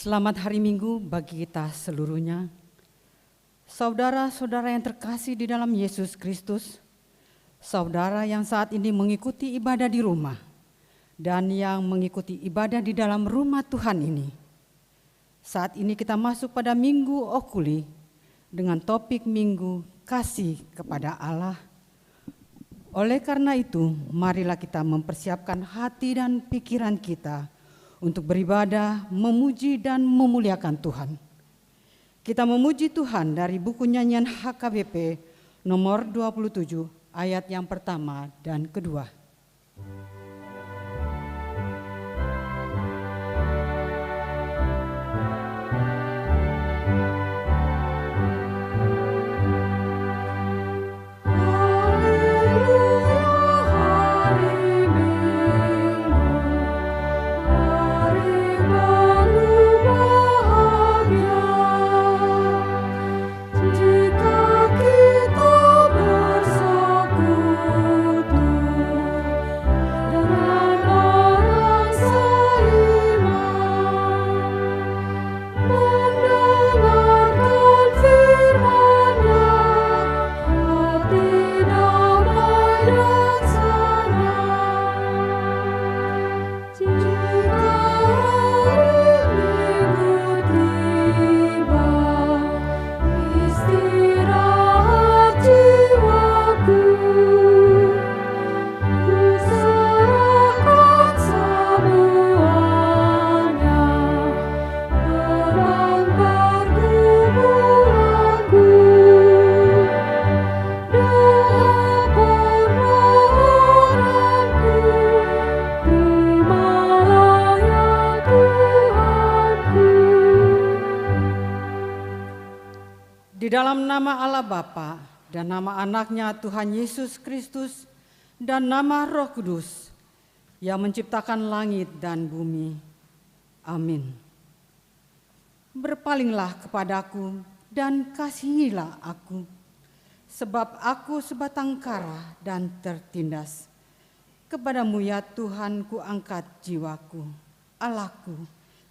Selamat hari Minggu bagi kita seluruhnya. Saudara-saudara yang terkasih di dalam Yesus Kristus, saudara yang saat ini mengikuti ibadah di rumah dan yang mengikuti ibadah di dalam rumah Tuhan ini. Saat ini kita masuk pada Minggu Okuli dengan topik Minggu Kasih kepada Allah. Oleh karena itu, marilah kita mempersiapkan hati dan pikiran kita untuk beribadah, memuji dan memuliakan Tuhan. Kita memuji Tuhan dari buku nyanyian HKBP nomor 27 ayat yang pertama dan kedua. Dalam nama Allah Bapa dan nama anaknya Tuhan Yesus Kristus dan nama Roh Kudus yang menciptakan langit dan bumi. Amin. Berpalinglah kepadaku dan kasihilah aku, sebab aku sebatang kara dan tertindas. Kepadamu ya Tuhan ku angkat jiwaku, Allahku,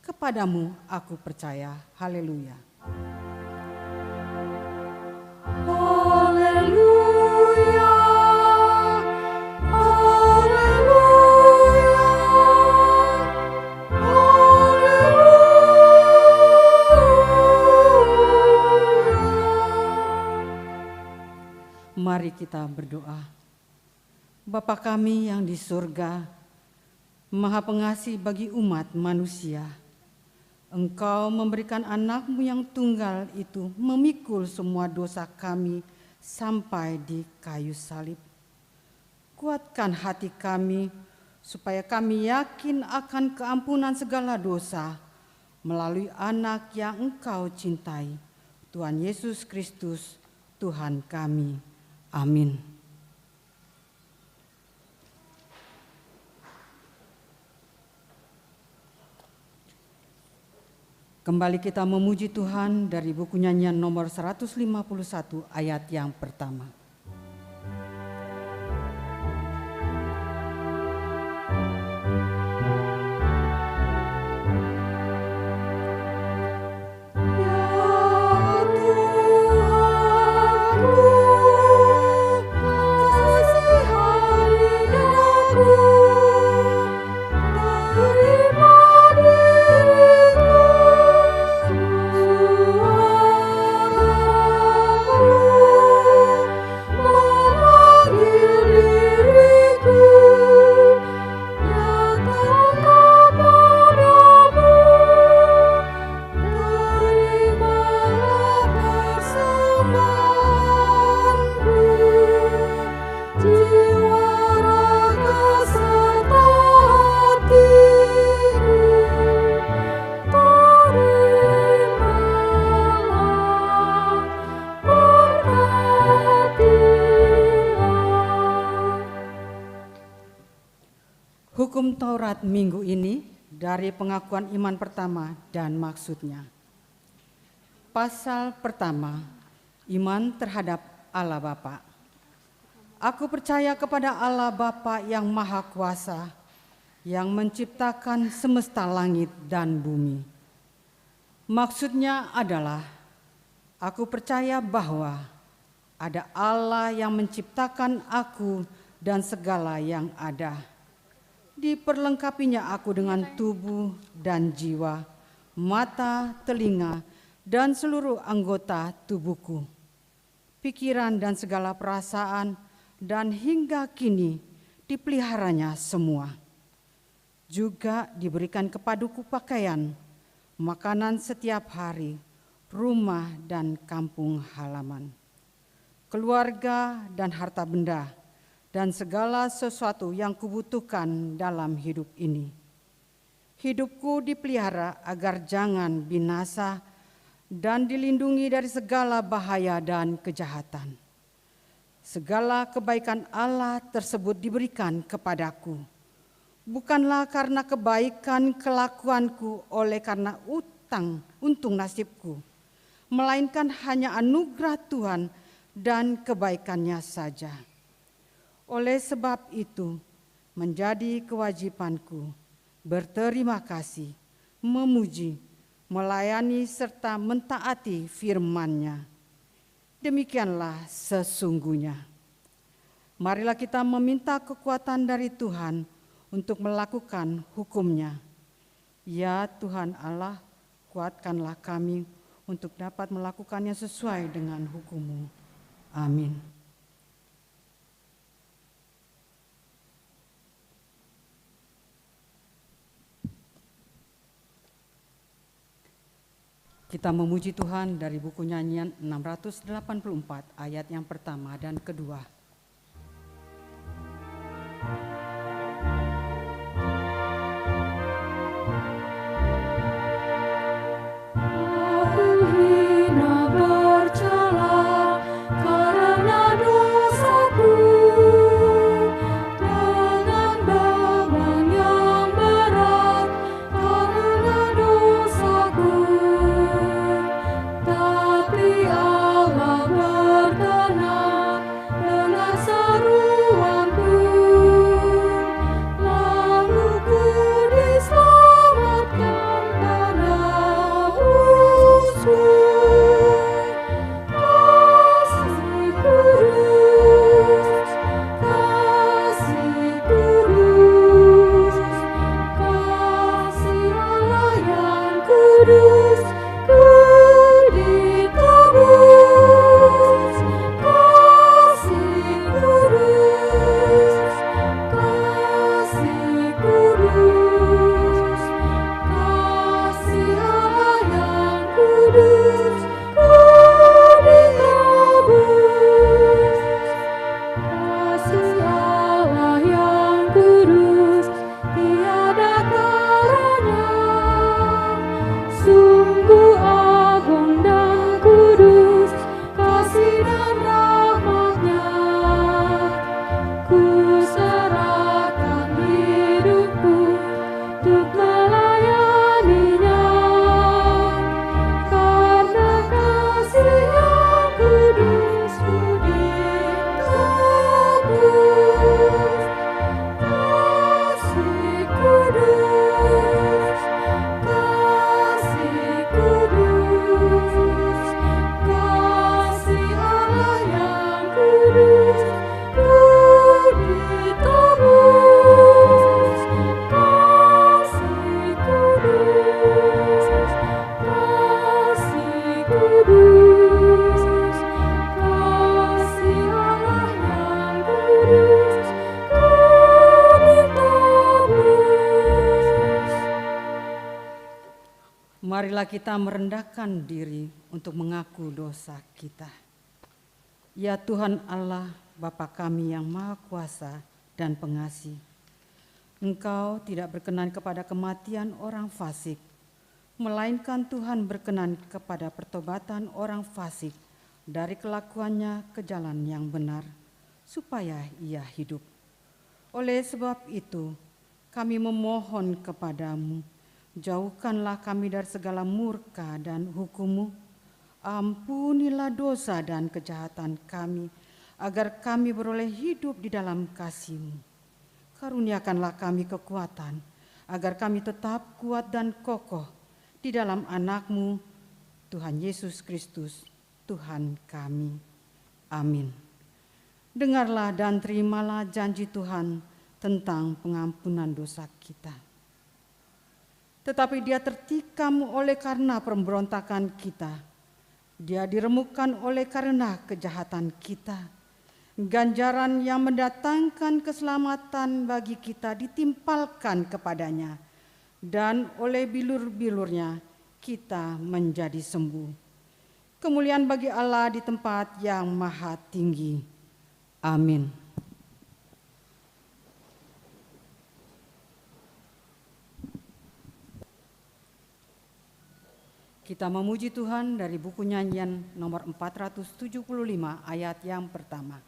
kepadamu aku percaya. Haleluya. Haleluya, haleluya, haleluya. Mari kita berdoa. Bapa kami yang di surga, Maha Pengasih bagi umat manusia, Engkau memberikan anakmu yang tunggal itu memikul semua dosa kami sampai di kayu salib. Kuatkan hati kami supaya kami yakin akan keampunan segala dosa melalui anak yang Engkau cintai, Tuhan Yesus Kristus, Tuhan kami. Amin. Kembali kita memuji Tuhan dari buku nyanyian nomor 151 ayat yang pertama. Hukum Taurat minggu ini dari pengakuan iman pertama dan maksudnya. Pasal pertama, iman terhadap Allah Bapa. Aku percaya kepada Allah Bapa yang Maha Kuasa, yang menciptakan semesta langit dan bumi. Maksudnya adalah, aku percaya bahwa ada Allah yang menciptakan aku dan segala yang ada. Diperlengkapinya aku dengan tubuh dan jiwa, mata, telinga, dan seluruh anggota tubuhku, pikiran dan segala perasaan, dan hingga kini dipeliharanya semua. Juga diberikan kepadaku pakaian, makanan setiap hari, rumah dan kampung halaman, keluarga dan harta benda, dan segala sesuatu yang kubutuhkan dalam hidup ini. Hidupku dipelihara agar jangan binasa dan dilindungi dari segala bahaya dan kejahatan. Segala kebaikan Allah tersebut diberikan kepadaku, bukanlah karena kebaikan kelakuanku oleh karena untung nasibku, melainkan hanya anugerah Tuhan dan kebaikannya saja. Oleh sebab itu, menjadi kewajibanku berterima kasih, memuji, melayani serta mentaati firman-Nya. Demikianlah sesungguhnya. Marilah kita meminta kekuatan dari Tuhan untuk melakukan hukum-Nya. Ya Tuhan Allah, kuatkanlah kami untuk dapat melakukannya sesuai dengan hukum-Mu. Amin. Kita memuji Tuhan dari buku nyanyian 684 ayat yang pertama dan kedua. Marilah kita merendahkan diri untuk mengaku dosa kita. Ya Tuhan Allah, Bapa kami yang Maha Kuasa dan Pengasih, Engkau tidak berkenan kepada kematian orang fasik, melainkan Tuhan berkenan kepada pertobatan orang fasik dari kelakuannya ke jalan yang benar, supaya ia hidup. Oleh sebab itu, kami memohon kepadamu, jauhkanlah kami dari segala murka dan hukum-Mu. Ampunilah dosa dan kejahatan kami, agar kami beroleh hidup di dalam kasih-Mu. Karuniakanlah kami kekuatan, agar kami tetap kuat dan kokoh di dalam anak-Mu, Tuhan Yesus Kristus, Tuhan kami. Amin. Dengarlah dan terimalah janji Tuhan tentang pengampunan dosa kita. Tetapi Dia tertikam oleh karena pemberontakan kita. Dia diremukkan oleh karena kejahatan kita. Ganjaran yang mendatangkan keselamatan bagi kita ditimpalkan kepadanya, dan oleh bilur-bilurnya kita menjadi sembuh. Kemuliaan bagi Allah di tempat yang maha tinggi. Amin. Kita memuji Tuhan dari buku nyanyian nomor 475 ayat yang pertama.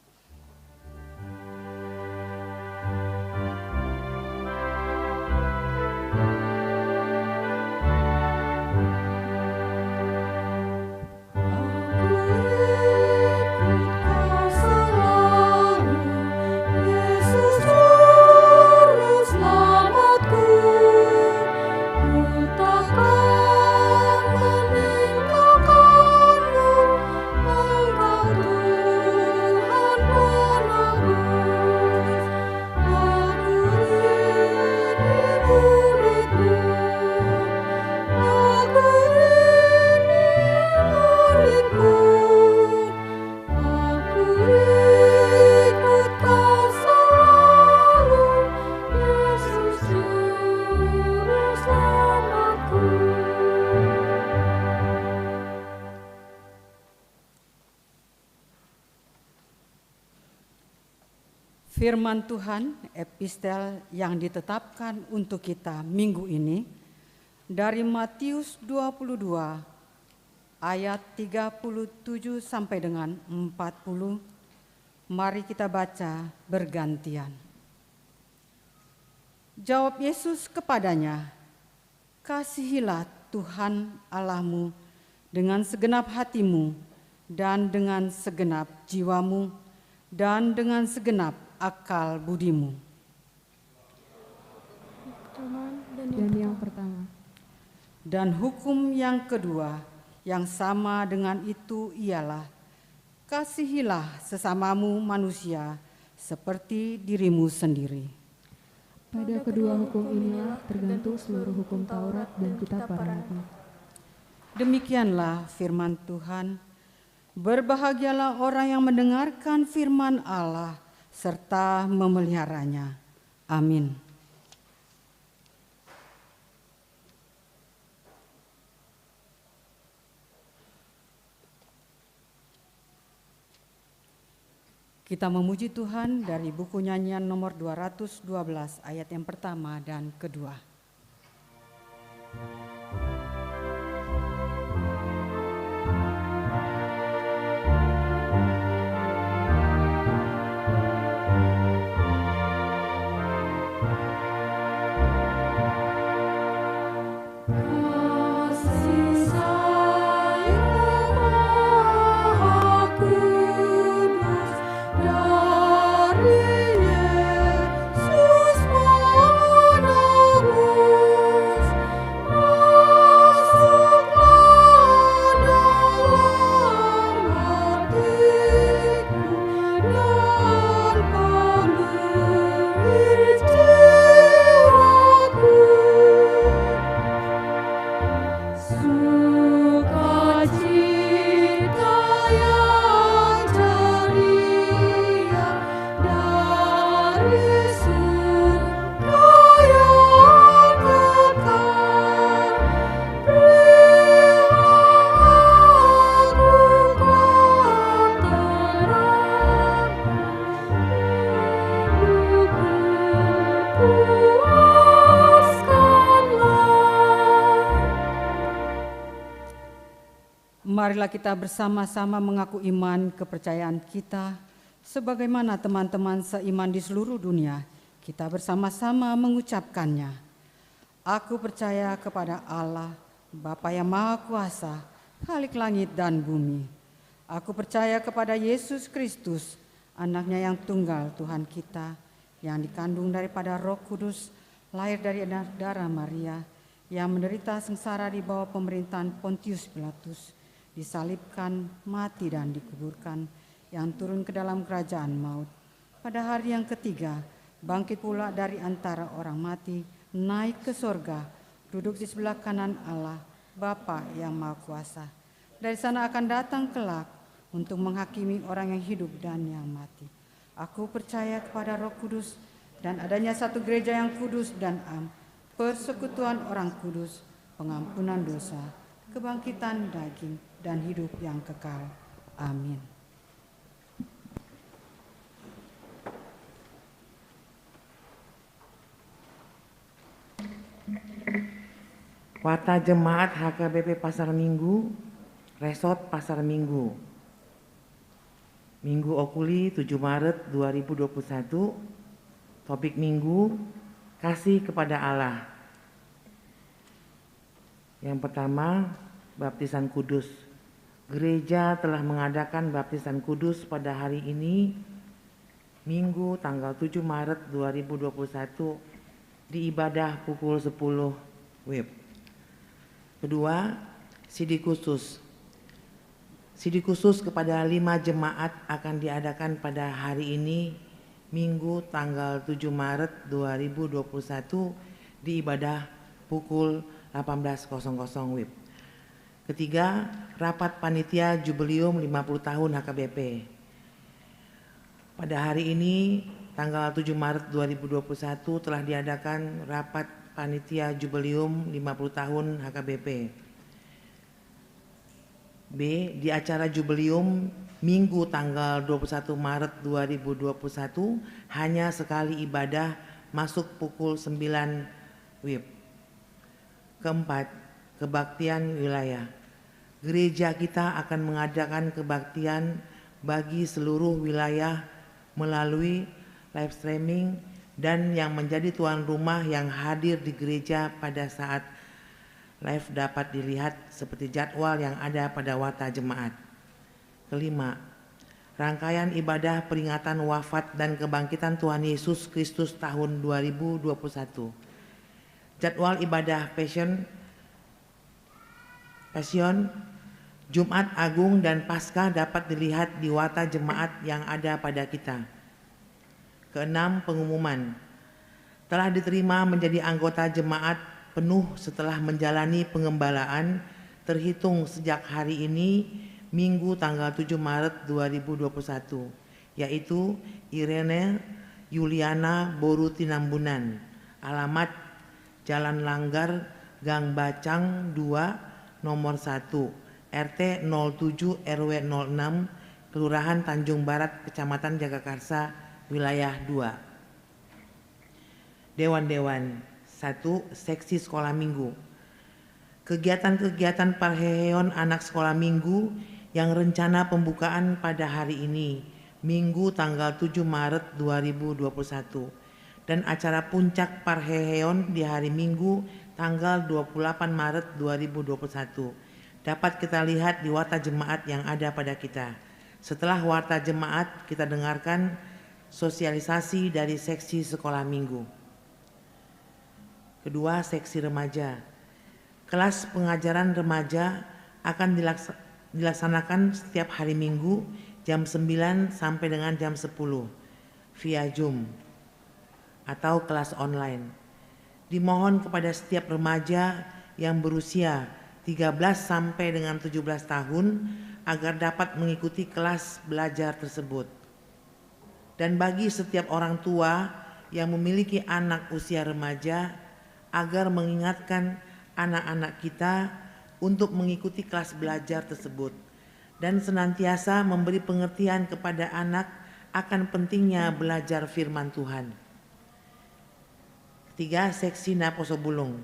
Firman Tuhan, epistel yang ditetapkan untuk kita minggu ini dari Matius 22 ayat 37 sampai dengan 40. Mari kita baca bergantian. Jawab Yesus kepadanya, "Kasihilah Tuhan Allahmu dengan segenap hatimu dan dengan segenap jiwamu dan dengan segenap akal budimu." Dan yang pertama. Dan hukum yang kedua yang sama dengan itu ialah, kasihilah sesamamu manusia seperti dirimu sendiri. Pada kedua hukum inilah tergantung seluruh hukum Taurat dan kitab para nabi. Demikianlah firman Tuhan. Berbahagialah orang yang mendengarkan firman Allah serta memeliharanya. Amin. Kita memuji Tuhan dari buku nyanyian nomor 212 ayat yang pertama dan kedua. Marilah kita bersama-sama mengaku iman kepercayaan kita sebagaimana teman-teman seiman di seluruh dunia. Kita bersama-sama mengucapkannya. Aku percaya kepada Allah, Bapa yang Maha Kuasa, Khalik langit dan bumi. Aku percaya kepada Yesus Kristus, Anaknya yang tunggal Tuhan kita, yang dikandung daripada Roh Kudus, lahir dari darah Maria, yang menderita sengsara di bawah pemerintahan Pontius Pilatus, disalibkan, mati dan dikuburkan, yang turun ke dalam kerajaan maut. Pada hari yang ketiga, bangkit pula dari antara orang mati, naik ke sorga, duduk di sebelah kanan Allah, Bapa yang Maha Kuasa. Dari sana akan datang kelak untuk menghakimi orang yang hidup dan yang mati. Aku percaya kepada Roh Kudus dan adanya satu gereja yang kudus dan am, persekutuan orang kudus, pengampunan dosa, kebangkitan daging, dan hidup yang kekal. Amin. Warta Jemaat HKBP Pasar Minggu, Resort Pasar Minggu. Minggu Okuli 7 Maret 2021. Topik Minggu, kasih kepada Allah. Yang pertama, baptisan kudus. Gereja telah mengadakan baptisan kudus pada hari ini, Minggu tanggal 7 Maret 2021 di ibadah pukul 10 WIB. Kedua, sidi khusus. Sidi khusus kepada 5 jemaat akan diadakan pada hari ini, Minggu tanggal 7 Maret 2021 di ibadah pukul 18.00 WIB. Ketiga, rapat panitia jubileum 50 tahun HKBP. Pada hari ini, tanggal 7 Maret 2021 telah diadakan rapat panitia jubileum 50 tahun HKBP. B. Di acara jubileum Minggu tanggal 21 Maret 2021 hanya sekali ibadah masuk pukul 9 WIB. Keempat, kebaktian wilayah. Gereja kita akan mengadakan kebaktian bagi seluruh wilayah melalui live streaming, dan yang menjadi tuan rumah yang hadir di gereja pada saat live dapat dilihat seperti jadwal yang ada pada Warta Jemaat. Kelima, rangkaian ibadah peringatan wafat dan kebangkitan Tuhan Yesus Kristus tahun 2021. Jadwal ibadah Passion, Jumat Agung dan Paskah dapat dilihat di Warta Jemaat yang ada pada kita. Keenam, pengumuman. Telah diterima menjadi anggota jemaat penuh setelah menjalani pengembalaan terhitung sejak hari ini, Minggu tanggal 7 Maret 2021, yaitu Irene Yuliana Boru Tinambunan, alamat Jalan Langgar, Gang Bacang 2, nomor 1, RT 07 RW 06, Kelurahan Tanjung Barat, Kecamatan Jagakarsa, Wilayah 2. Dewan-dewan. 1. Seksi sekolah minggu. Kegiatan-kegiatan parheheon anak sekolah minggu yang rencana pembukaan pada hari ini, Minggu tanggal 7 Maret 2021, dan acara puncak parheheon di hari Minggu tanggal 28 Maret 2021 dapat kita lihat di Warta Jemaat yang ada pada kita. Setelah Warta Jemaat, kita dengarkan sosialisasi dari seksi sekolah minggu. Kedua, seksi remaja. Kelas pengajaran remaja akan dilaksanakan setiap hari Minggu jam 9 sampai dengan jam 10 via Zoom atau kelas online. Dimohon kepada setiap remaja yang berusia 13 sampai dengan 17 tahun agar dapat mengikuti kelas belajar tersebut. Dan bagi setiap orang tua yang memiliki anak usia remaja agar mengingatkan anak-anak kita untuk mengikuti kelas belajar tersebut dan senantiasa memberi pengertian kepada anak akan pentingnya belajar firman Tuhan. Ketiga, seksi Naposo Bulung.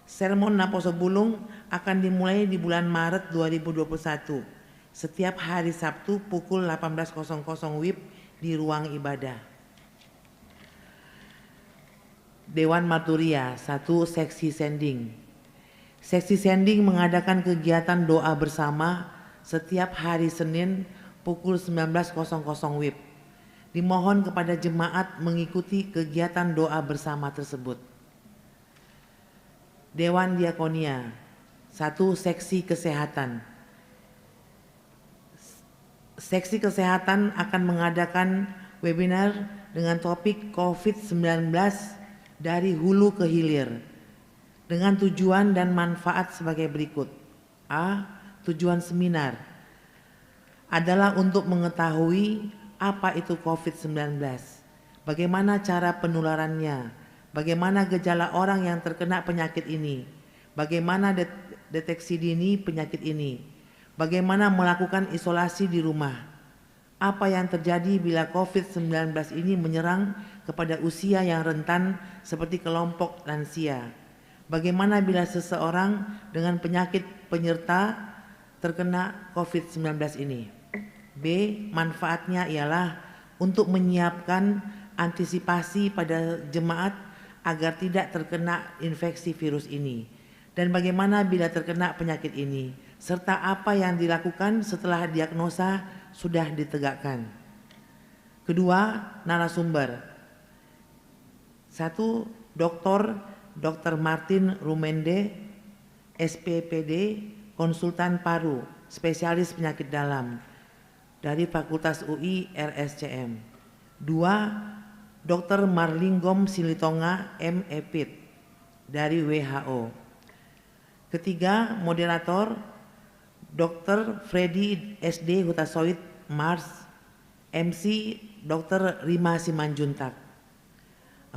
Sermon Naposo Bulung akan dimulai di bulan Maret 2021 setiap hari Sabtu pukul 18.00 WIB di ruang ibadah. Dewan Maturia. 1. Seksi Sending. Seksi Sending mengadakan kegiatan doa bersama setiap hari Senin pukul 19.00 WIB. Dimohon kepada jemaat mengikuti kegiatan doa bersama tersebut. Dewan Diakonia. 1. Seksi Kesehatan. Seksi Kesehatan akan mengadakan webinar dengan topik COVID-19 dari hulu ke hilir dengan tujuan dan manfaat sebagai berikut. A. Tujuan seminar adalah untuk mengetahui apa itu COVID-19, bagaimana cara penularannya, bagaimana gejala orang yang terkena penyakit ini, bagaimana deteksi dini penyakit ini, bagaimana melakukan isolasi di rumah, apa yang terjadi bila COVID-19 ini menyerang kepada usia yang rentan seperti kelompok lansia, bagaimana bila seseorang dengan penyakit penyerta terkena COVID-19 ini. B. Manfaatnya ialah untuk menyiapkan antisipasi pada jemaat agar tidak terkena infeksi virus ini, dan bagaimana bila terkena penyakit ini, serta apa yang dilakukan setelah diagnosa sudah ditegakkan. Kedua, narasumber. 1. Dr. Martin Rumende, SPPD, konsultan paru, spesialis penyakit dalam dari Fakultas UI RSCM. 2. Dr. Marlingom Silitonga, MEPIT dari WHO. Ketiga, moderator Dr. Freddy SD Hutasoit Mars, MC Dr. Rima Simanjuntak.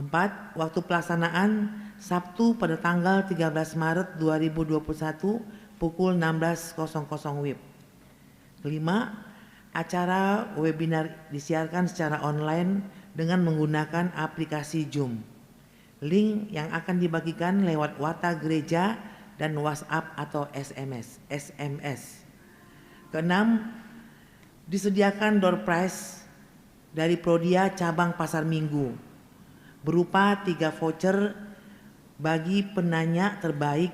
4. Waktu pelaksanaan Sabtu pada tanggal 13 Maret 2021 pukul 16.00 WIB. 5. Acara webinar disiarkan secara online dengan menggunakan aplikasi Zoom. Link yang akan dibagikan lewat WhatsApp gereja dan WhatsApp atau SMS. Keenam, disediakan door prize dari Prodia cabang Pasar Minggu berupa 3 voucher bagi penanya terbaik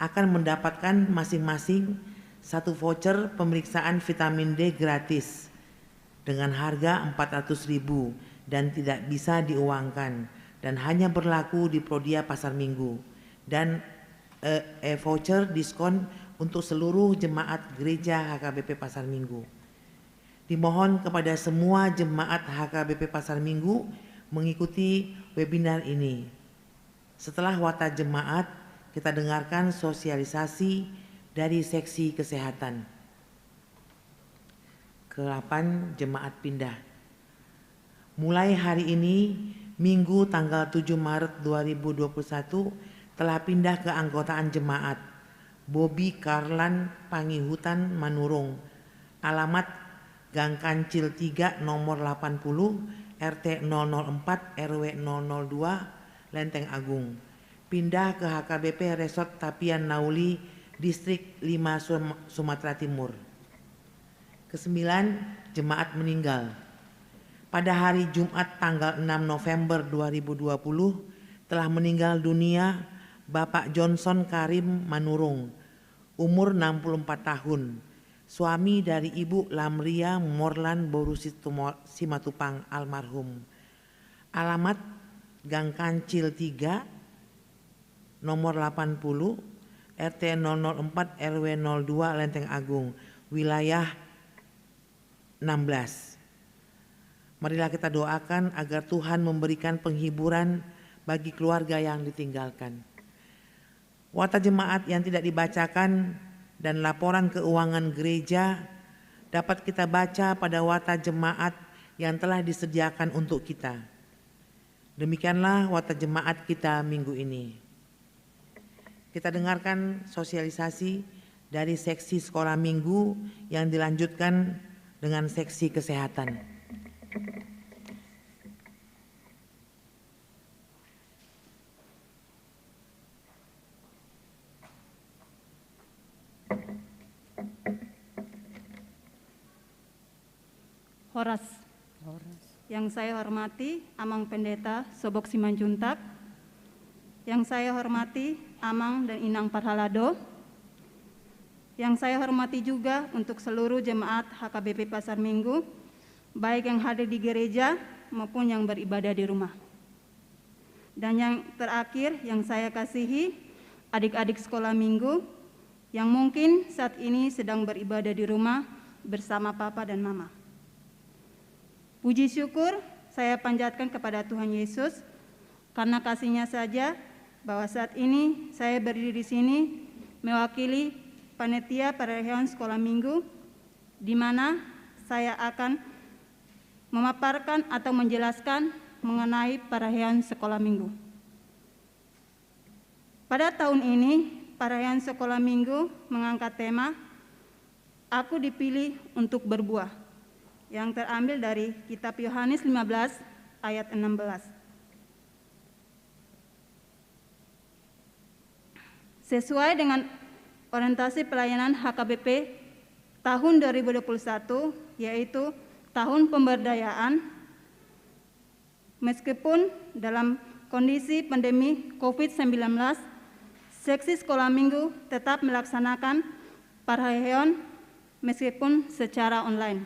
akan mendapatkan masing-masing 1 voucher pemeriksaan vitamin D gratis dengan harga 400.000 dan tidak bisa diuangkan dan hanya berlaku di Prodia Pasar Minggu, dan voucher diskon untuk seluruh jemaat gereja HKBP Pasar Minggu. Dimohon kepada semua jemaat HKBP Pasar Minggu mengikuti webinar ini. Setelah wata jemaat, kita dengarkan sosialisasi dari seksi kesehatan. Ke-8, jemaat pindah. Mulai hari ini, Minggu tanggal 7 Maret 2021, telah pindah ke anggotaan jemaat Bobi Karlan Pangihutan Manurung, alamat Gang Kancil 3 nomor 80 RT 004 RW 002 Lenteng Agung, pindah ke HKBP Resort Tapian Nauli Distrik 5 Sumatera Timur. Ke-9, jemaat meninggal. Pada hari Jumat tanggal 6 November 2020 telah meninggal dunia Bapak Johnson Karim Manurung, umur 64 tahun, suami dari Ibu Lamria Morlan Borusit Simatupang almarhum. Alamat Gang Kancil 3 nomor 80 RT 004 RW 02 Lenteng Agung, wilayah 16. Marilah kita doakan agar Tuhan memberikan penghiburan bagi keluarga yang ditinggalkan. Wata jemaat yang tidak dibacakan dan laporan keuangan gereja dapat kita baca pada wata jemaat yang telah disediakan untuk kita. Demikianlah wata jemaat kita minggu ini. Kita dengarkan sosialisasi dari seksi sekolah minggu yang dilanjutkan dengan seksi kesehatan. Horas. Yang saya hormati Amang Pendeta Sobok Simanjuntak, yang saya hormati Amang dan Inang Parhalado, yang saya hormati juga untuk seluruh jemaat HKBP Pasar Minggu, baik yang hadir di gereja maupun yang beribadah di rumah. Dan yang terakhir yang saya kasihi adik-adik sekolah minggu yang mungkin saat ini sedang beribadah di rumah bersama Papa dan Mama. Puji syukur saya panjatkan kepada Tuhan Yesus karena kasih-Nya saja bahwa saat ini saya berdiri di sini mewakili panitia perayaan sekolah minggu, di mana saya akan memaparkan atau menjelaskan mengenai perayaan sekolah minggu. Pada tahun ini, perayaan sekolah minggu mengangkat tema Aku Dipilih Untuk Berbuah, yang terambil dari kitab Yohanes 15 ayat 16. Sesuai dengan orientasi pelayanan HKBP tahun 2021, yaitu tahun pemberdayaan, meskipun dalam kondisi pandemi COVID-19, seksi sekolah minggu tetap melaksanakan perayaan meskipun secara online.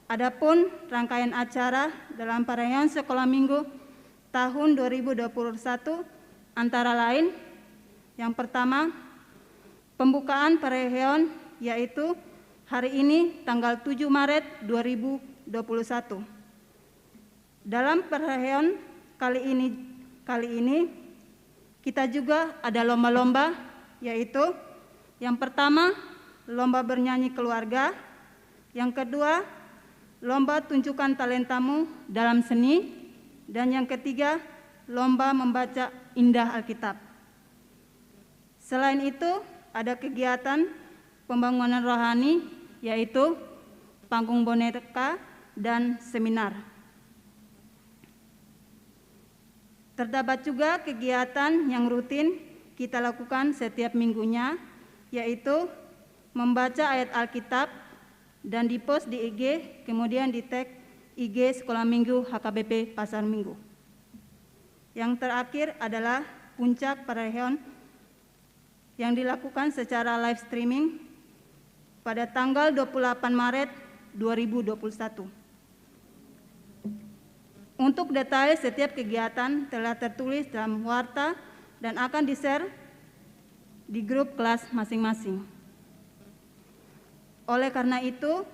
Adapun rangkaian acara dalam perayaan sekolah minggu tahun 2021 antara lain, yang pertama, pembukaan perayaan yaitu hari ini tanggal 7 Maret 2021. Dalam perayaan kali ini kita juga ada lomba-lomba, yaitu yang pertama lomba bernyanyi keluarga, yang kedua lomba tunjukkan talentamu dalam seni, dan yang ketiga lomba membaca indah Alkitab. Selain itu ada kegiatan pembangunan rohani, yaitu panggung boneka dan seminar. Terdapat juga kegiatan yang rutin kita lakukan setiap minggunya, yaitu membaca ayat Alkitab dan dipost di IG, kemudian di tag IG Sekolah Minggu HKBP Pasar Minggu. Yang terakhir adalah puncak perayaan yang dilakukan secara live streaming pada tanggal 28 Maret 2021. Untuk detail setiap kegiatan telah tertulis dalam warta dan akan di-share di grup kelas masing-masing. Oleh karena itu,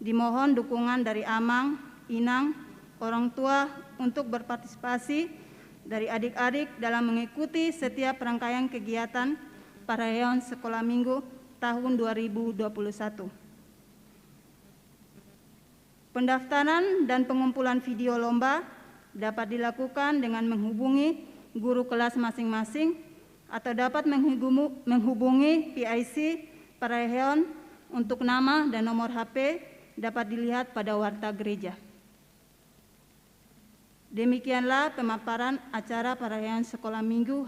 dimohon dukungan dari Amang, Inang, orang tua untuk berpartisipasi dari adik-adik dalam mengikuti setiap rangkaian kegiatan perayaan sekolah minggu tahun 2021. Pendaftaran dan pengumpulan video lomba dapat dilakukan dengan menghubungi guru kelas masing-masing atau dapat menghubungi PIC perayaan untuk nama dan nomor HP dapat dilihat pada warta gereja. Demikianlah pemaparan acara perayaan sekolah minggu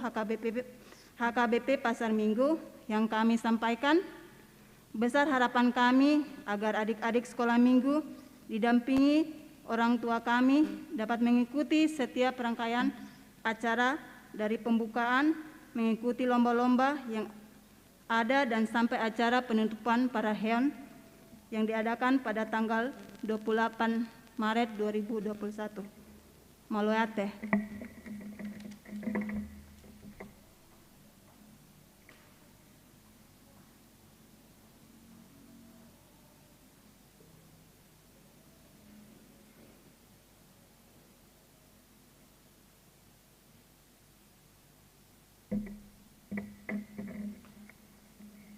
HKBP Pasar Minggu yang kami sampaikan. Besar harapan kami agar adik-adik sekolah minggu didampingi orang tua kami dapat mengikuti setiap rangkaian acara dari pembukaan, mengikuti lomba-lomba yang ada dan sampai acara penutupan perayaan yang diadakan pada tanggal 28 Maret 2021. Maloyate.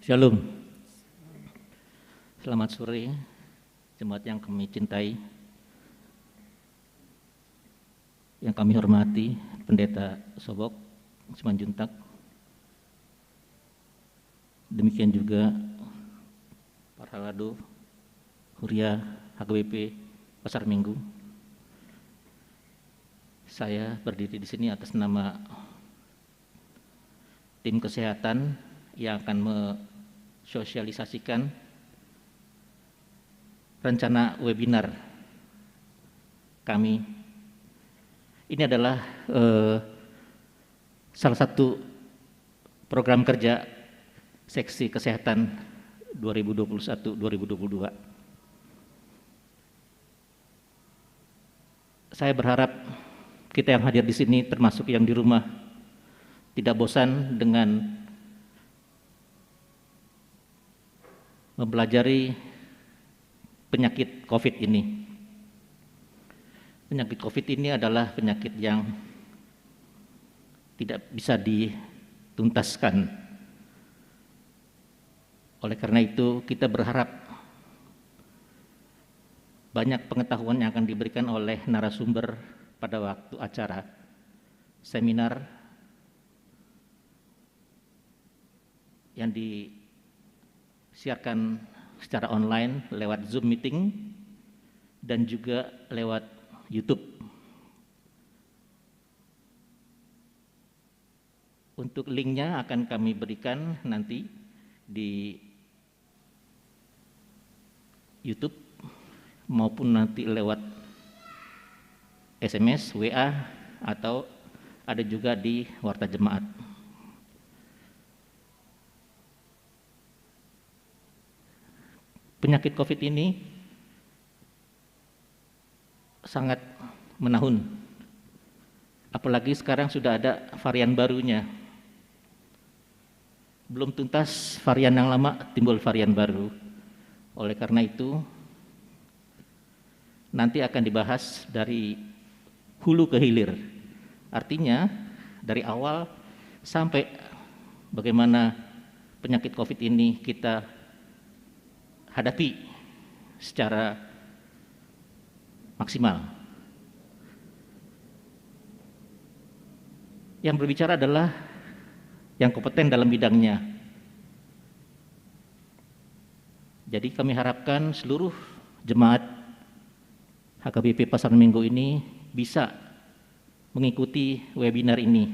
Shalom. Selamat sore, jemaat yang kami cintai, yang kami hormati, Pendeta Sobok Simanjuntak. Demikian juga Parhalado, Huria, HKBP Pasar Minggu. Saya berdiri di sini atas nama tim kesehatan yang akan sosialisasikan rencana webinar kami. Ini adalah salah satu program kerja seksi kesehatan 2021-2022. Saya berharap kita yang hadir di sini termasuk yang di rumah tidak bosan dengan mempelajari penyakit COVID ini. Penyakit COVID ini adalah penyakit yang tidak bisa dituntaskan. Oleh karena itu, kita berharap banyak pengetahuan yang akan diberikan oleh narasumber pada waktu acara seminar yang disiarkan secara online lewat Zoom meeting dan juga lewat YouTube. Untuk linknya akan kami berikan nanti di YouTube maupun nanti lewat SMS, WA, atau ada juga di Warta Jemaat. Penyakit COVID ini sangat menahun, apalagi sekarang sudah ada varian barunya. Belum tuntas varian yang lama, timbul varian baru. Oleh karena itu, nanti akan dibahas dari hulu ke hilir. Artinya, dari awal sampai bagaimana penyakit COVID ini kita hadapi secara maksimal. Yang berbicara adalah yang kompeten dalam bidangnya. Jadi kami harapkan seluruh jemaat HKBP Pasar Minggu ini bisa mengikuti webinar ini.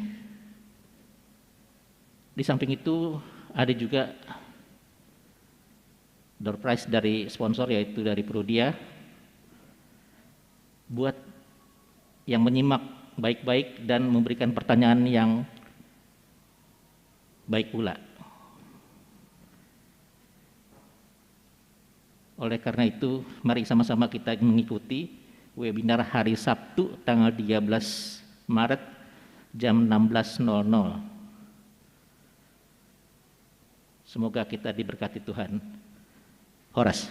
Di samping itu ada juga door prize dari sponsor, yaitu dari Prodia. Buat yang menyimak baik-baik dan memberikan pertanyaan yang baik pula. Oleh karena itu, mari sama-sama kita mengikuti webinar hari Sabtu tanggal 13 Maret jam 16.00. Semoga kita diberkati Tuhan. Horas.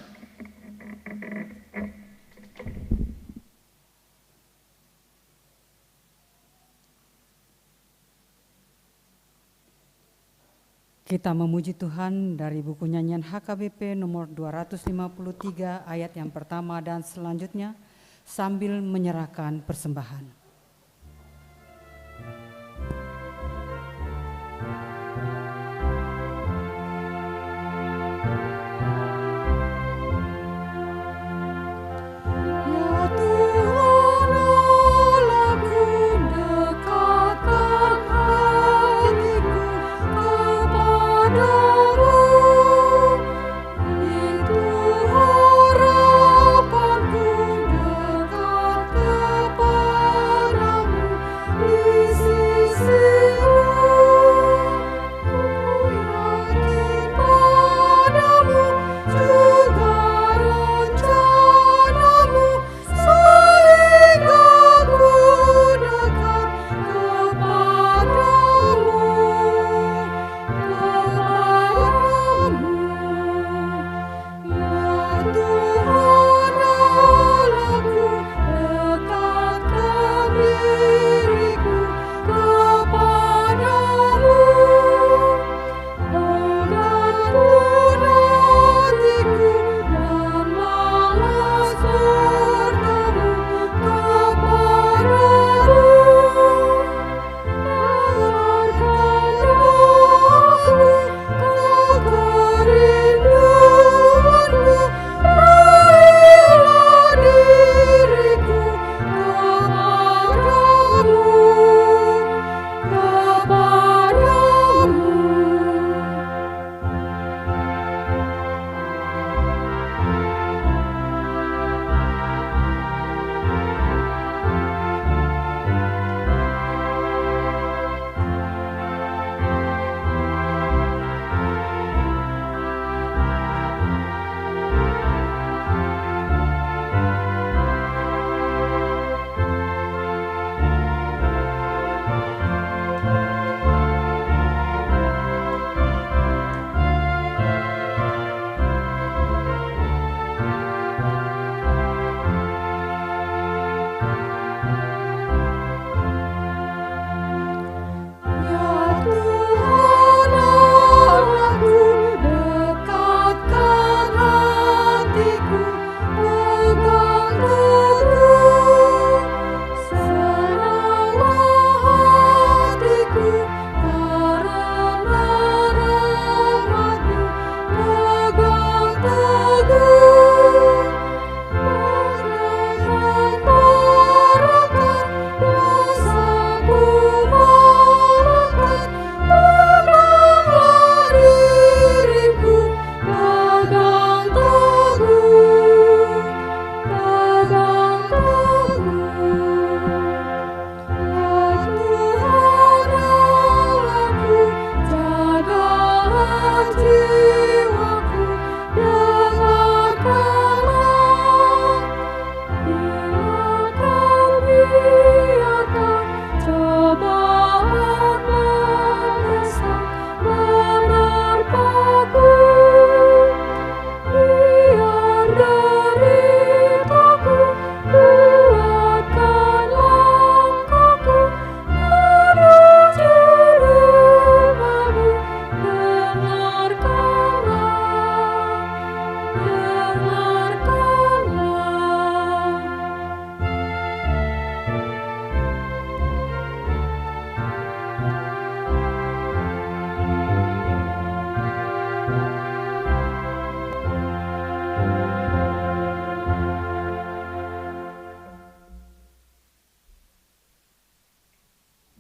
Kita memuji Tuhan dari buku nyanyian HKBP nomor 253 ayat yang pertama dan selanjutnya sambil menyerahkan persembahan. Isi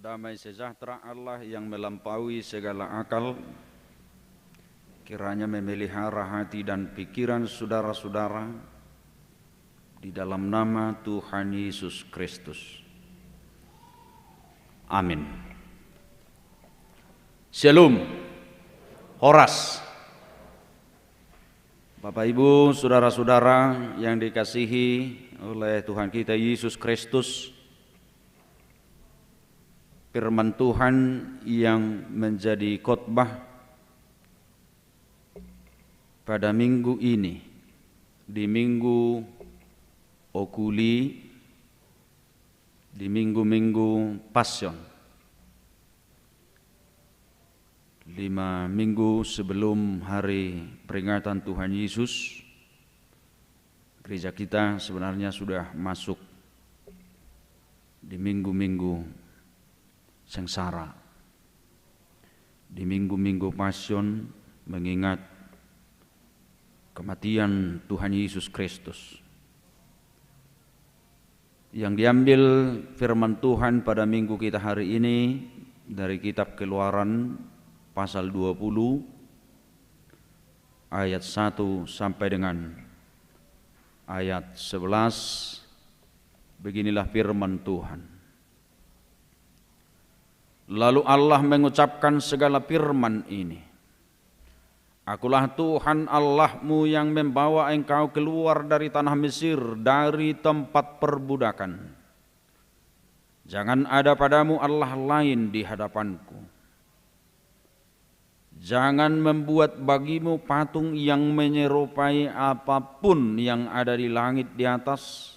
damai sejahtera Allah yang melampaui segala akal kiranya memelihara hati dan pikiran saudara-saudara di dalam nama Tuhan Yesus Kristus. Amin. Shalom. Horas. Bapak Ibu, saudara-saudara yang dikasihi oleh Tuhan kita Yesus Kristus, firman Tuhan yang menjadi khotbah pada minggu ini, di Minggu Okuli, di minggu-minggu Passion, 5 minggu sebelum hari peringatan Tuhan Yesus, gereja kita sebenarnya sudah masuk di minggu-minggu sengsara, di minggu-minggu Passion, mengingat kematian Tuhan Yesus Kristus. Yang diambil firman Tuhan pada minggu kita hari ini dari kitab Keluaran pasal 20 ayat 1 sampai dengan ayat 11. Beginilah firman Tuhan. Lalu Allah mengucapkan segala firman ini. Akulah Tuhan Allahmu yang membawa engkau keluar dari tanah Mesir, dari tempat perbudakan. Jangan ada padamu Allah lain di hadapanku. Jangan membuat bagimu patung yang menyerupai apapun yang ada di langit di atas,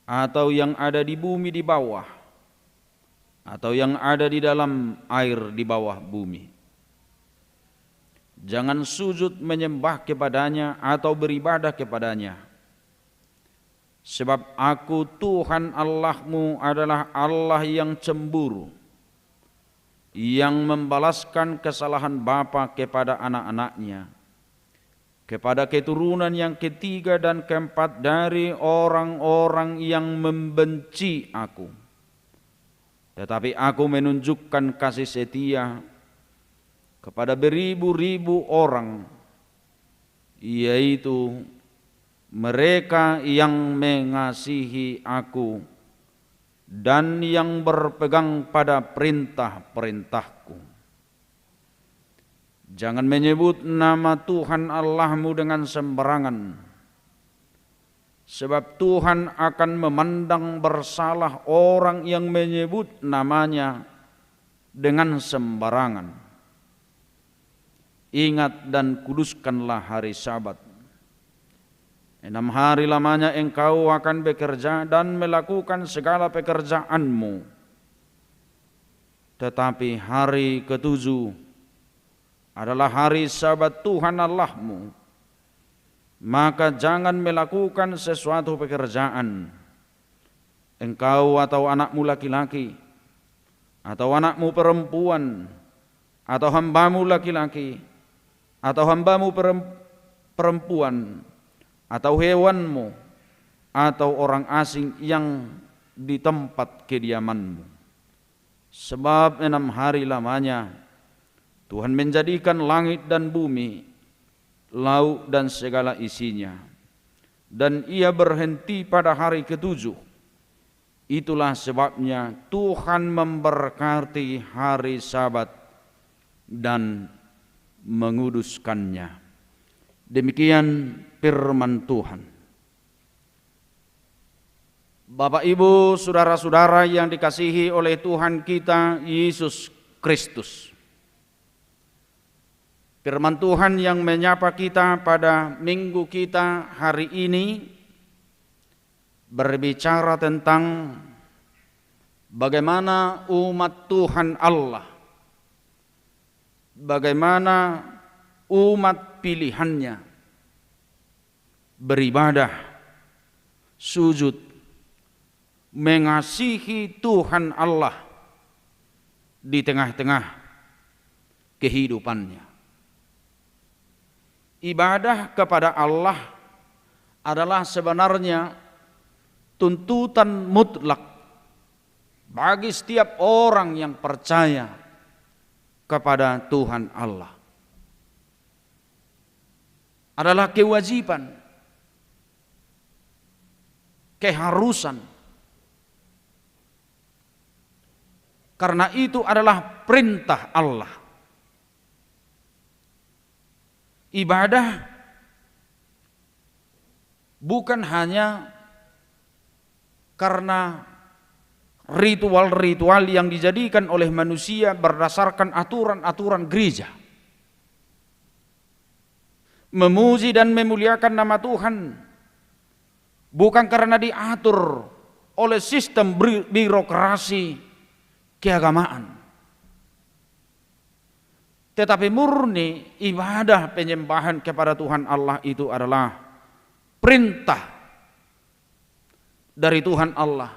atau yang ada di bumi di bawah, atau yang ada di dalam air di bawah bumi. Jangan sujud menyembah kepadanya atau beribadah kepadanya. Sebab aku Tuhan Allahmu adalah Allah yang cemburu, yang membalaskan kesalahan bapa kepada anak-anaknya, kepada keturunan yang ketiga dan keempat dari orang-orang yang membenci aku. Tetapi aku menunjukkan kasih setia kepada beribu-ribu orang, yaitu mereka yang mengasihi aku dan yang berpegang pada perintah-perintahku. Jangan menyebut nama Tuhan Allahmu dengan sembarangan, sebab Tuhan akan memandang bersalah orang yang menyebut namanya dengan sembarangan. Ingat dan kuduskanlah hari Sabat. 6 hari lamanya engkau akan bekerja dan melakukan segala pekerjaanmu. Tetapi hari ke-7 adalah hari Sabat Tuhan Allahmu. Maka jangan melakukan sesuatu pekerjaan, engkau atau anakmu laki-laki, atau anakmu perempuan, atau hambamu laki-laki, atau hambamu perempuan, atau hewanmu, atau orang asing yang di tempat kediamanmu. Sebab 6 hari lamanya Tuhan menjadikan langit dan bumi, laut dan segala isinya, dan Ia berhenti pada hari ke-7. Itulah sebabnya Tuhan memberkati hari Sabat dan menguduskannya. Demikian firman Tuhan. Bapak Ibu, saudara-saudara yang dikasihi oleh Tuhan kita Yesus Kristus, firman Tuhan yang menyapa kita pada minggu kita hari ini berbicara tentang bagaimana umat Tuhan Allah, bagaimana umat pilihannya beribadah, sujud, mengasihi Tuhan Allah di tengah-tengah kehidupannya. Ibadah kepada Allah adalah sebenarnya tuntutan mutlak bagi setiap orang yang percaya kepada Tuhan Allah. Adalah kewajiban, keharusan. Karena itu adalah perintah Allah. Ibadah bukan hanya karena ritual-ritual yang dijadikan oleh manusia berdasarkan aturan-aturan gereja. Memuji dan memuliakan nama Tuhan bukan karena diatur oleh sistem birokrasi keagamaan, tetapi murni ibadah penyembahan kepada Tuhan Allah itu adalah perintah dari Tuhan Allah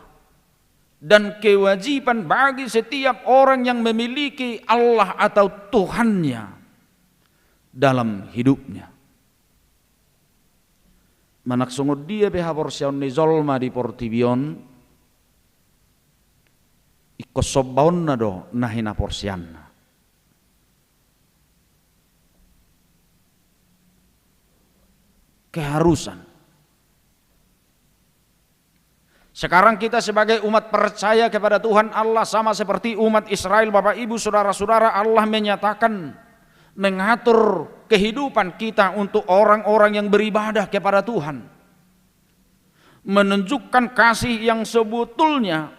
dan kewajiban bagi setiap orang yang memiliki Allah atau Tuhannya dalam hidupnya. Manaksungod dia behaporsiaon ni zolma di portibion ikosobaon na do nahina porsian. Keharusan. Sekarang kita sebagai umat percaya kepada Tuhan Allah sama seperti umat Israel, Bapak Ibu Saudara-saudara, Allah menyatakan mengatur kehidupan kita untuk orang-orang yang beribadah kepada Tuhan, menunjukkan kasih yang sebetulnya.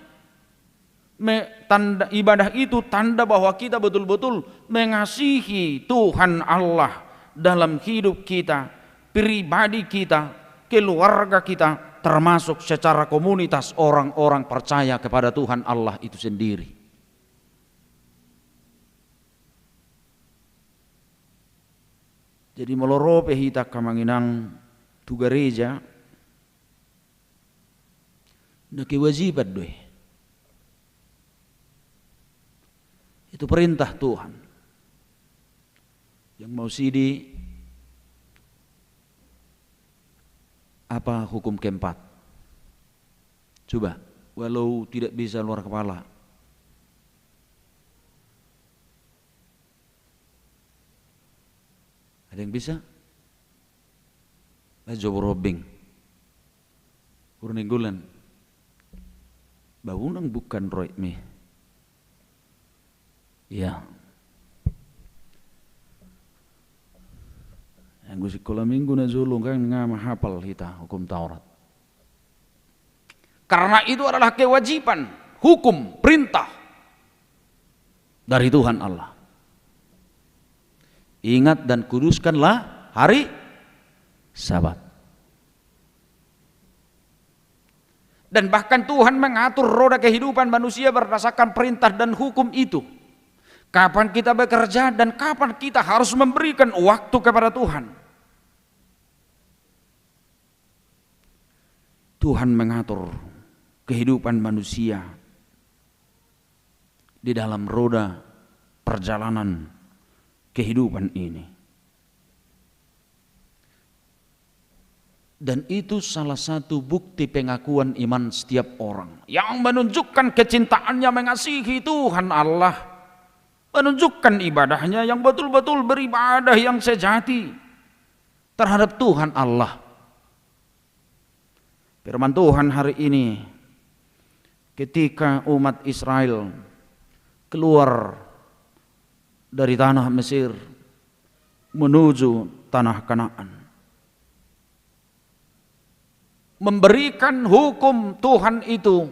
Tanda ibadah itu tanda bahwa kita betul-betul mengasihi Tuhan Allah dalam hidup kita, pribadi kita, keluarga kita, termasuk secara komunitas orang-orang percaya kepada Tuhan Allah itu sendiri. Jadi melorope hita kamanginang tu gereja na kewajiban doy. Itu perintah Tuhan. Yang mau sidi apa hukum keempat? Coba, walau tidak bisa luar kepala. Ada yang bisa? Jobo robing. Purninggulan. Bawunang bukan roy me. Ya. Yang sekolah minggu na zulung kan ngama hafal kita hukum Taurat. Karena itu adalah kewajiban, hukum, perintah dari Tuhan Allah. Ingat dan kuduskanlah hari Sabat. Dan bahkan Tuhan mengatur roda kehidupan manusia berdasarkan perintah dan hukum itu. Kapan kita bekerja dan kapan kita harus memberikan waktu kepada Tuhan. Tuhan mengatur kehidupan manusia di dalam roda perjalanan kehidupan ini. Dan itu salah satu bukti pengakuan iman setiap orang yang menunjukkan kecintaannya mengasihi Tuhan Allah, menunjukkan ibadahnya yang betul-betul beribadah yang sejati terhadap Tuhan Allah. Firman Tuhan hari ini, ketika umat Israel keluar dari tanah Mesir menuju tanah Kanaan, memberikan hukum Tuhan itu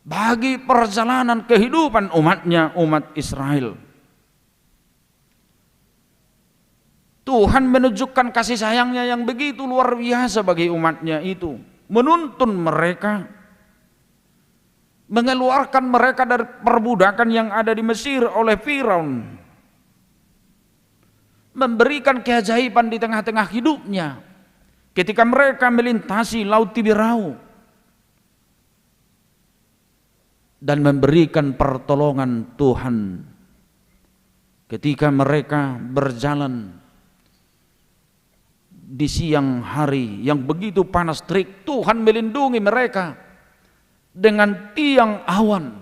bagi perjalanan kehidupan umatnya, umat Israel. Tuhan menunjukkan kasih sayangnya yang begitu luar biasa bagi umatnya itu, menuntun mereka, mengeluarkan mereka dari perbudakan yang ada di Mesir oleh Firaun, memberikan keajaiban di tengah-tengah hidupnya ketika mereka melintasi Laut Tiberau, dan memberikan pertolongan Tuhan ketika mereka berjalan di siang hari yang begitu panas terik. Tuhan melindungi mereka dengan tiang awan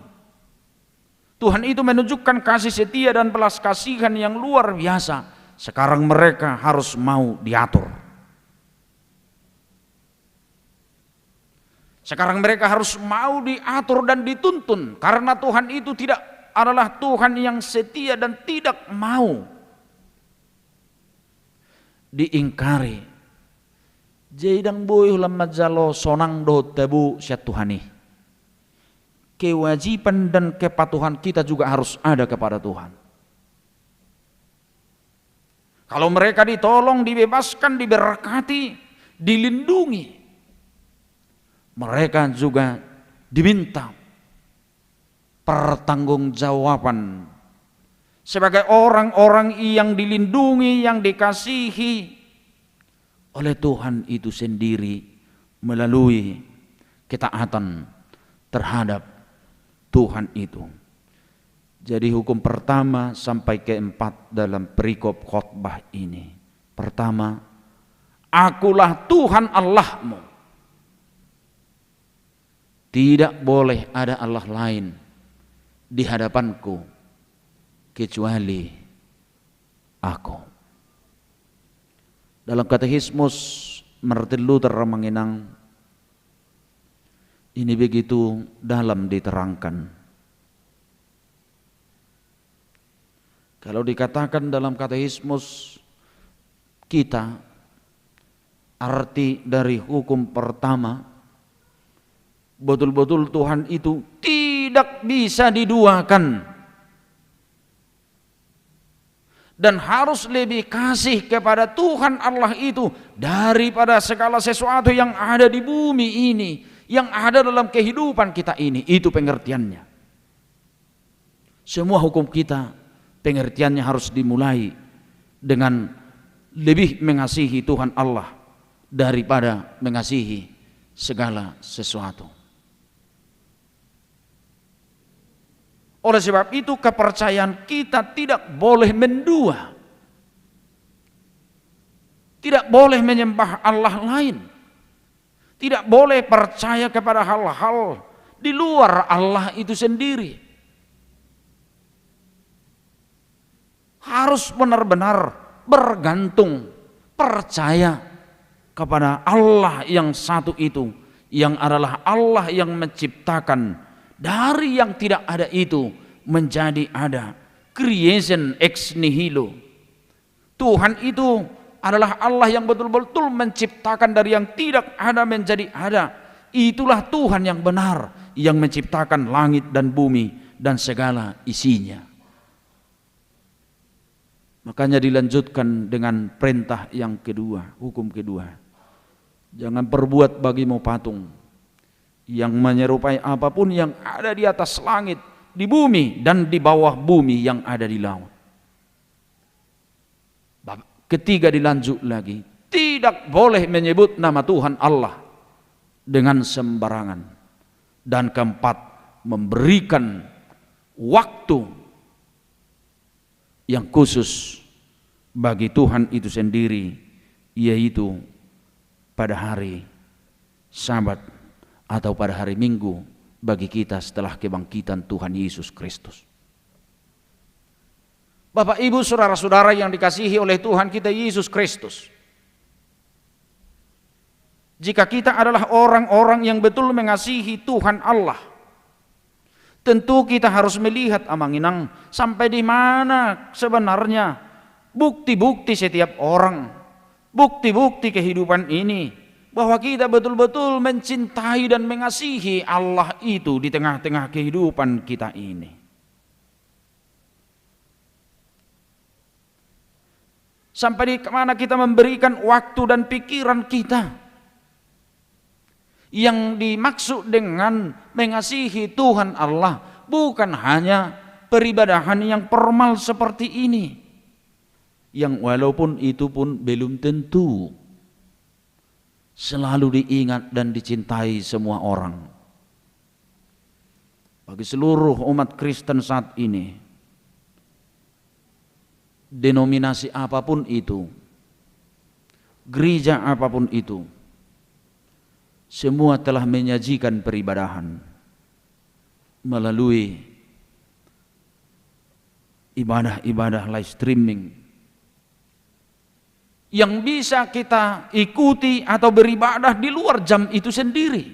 Tuhan itu menunjukkan kasih setia dan belas kasihan yang luar biasa. Sekarang mereka harus mau diatur. Sekarang mereka harus mau diatur dan dituntun, karena Tuhan itu tidak adalah Tuhan yang setia dan tidak mau diingkari. Jadang boy ulam majalo sonang do tebu syat Tuhani. Kewajiban dan kepatuhan kita juga harus ada kepada Tuhan. Kalau mereka ditolong, dibebaskan, diberkati, dilindungi, mereka juga diminta pertanggungjawaban sebagai orang-orang yang dilindungi, yang dikasihi oleh Tuhan itu sendiri melalui ketaatan terhadap Tuhan itu. Jadi hukum pertama sampai keempat dalam perikop khotbah ini. Pertama, akulah Tuhan Allahmu. Tidak boleh ada Allah lain di hadapanku kecuali aku. Dalam katekismus Martin Luther Ramanginang ini begitu dalam diterangkan. Kalau dikatakan dalam katekismus kita, arti dari hukum pertama, betul-betul Tuhan itu tidak bisa diduakan dan harus lebih kasih kepada Tuhan Allah itu daripada segala sesuatu yang ada di bumi ini, yang ada dalam kehidupan kita ini. Itu pengertiannya. Semua hukum kita pengertiannya harus dimulai dengan lebih mengasihi Tuhan Allah daripada mengasihi segala sesuatu. Oleh sebab itu kepercayaan kita tidak boleh mendua, tidak boleh menyembah Allah lain, tidak boleh percaya kepada hal-hal di luar Allah itu sendiri. Harus benar-benar bergantung, percaya kepada Allah yang satu itu, yang adalah Allah yang menciptakan dari yang tidak ada itu menjadi ada, creation ex nihilo. Tuhan itu adalah Allah yang betul-betul menciptakan dari yang tidak ada menjadi ada. Itulah Tuhan yang benar, yang menciptakan langit dan bumi dan segala isinya. Makanya dilanjutkan dengan perintah yang kedua, hukum kedua. Jangan perbuat bagimu patung yang menyerupai apapun yang ada di atas langit, di bumi dan di bawah bumi yang ada di laut. Ketiga dilanjut lagi, tidak boleh menyebut nama Tuhan Allah dengan sembarangan. Dan keempat, memberikan waktu yang khusus bagi Tuhan itu sendiri, yaitu pada hari Sabat atau pada hari Minggu bagi kita setelah kebangkitan Tuhan Yesus Kristus. Bapak Ibu saudara-saudara yang dikasihi oleh Tuhan kita Yesus Kristus, jika kita adalah orang-orang yang betul mengasihi Tuhan Allah, tentu kita harus melihat amanginang sampai di mana sebenarnya bukti-bukti setiap orang, bukti-bukti kehidupan ini, bahwa kita betul-betul mencintai dan mengasihi Allah itu di tengah-tengah kehidupan kita ini. Sampai di mana kita memberikan waktu dan pikiran kita. Yang dimaksud dengan mengasihi Tuhan Allah bukan hanya peribadahan yang formal seperti ini, yang walaupun itu pun belum tentu selalu diingat dan dicintai semua orang. Bagi seluruh umat Kristen saat ini, denominasi apapun itu, gereja apapun itu, semua telah menyajikan peribadahan melalui ibadah-ibadah live streaming yang bisa kita ikuti atau beribadah di luar jam itu sendiri.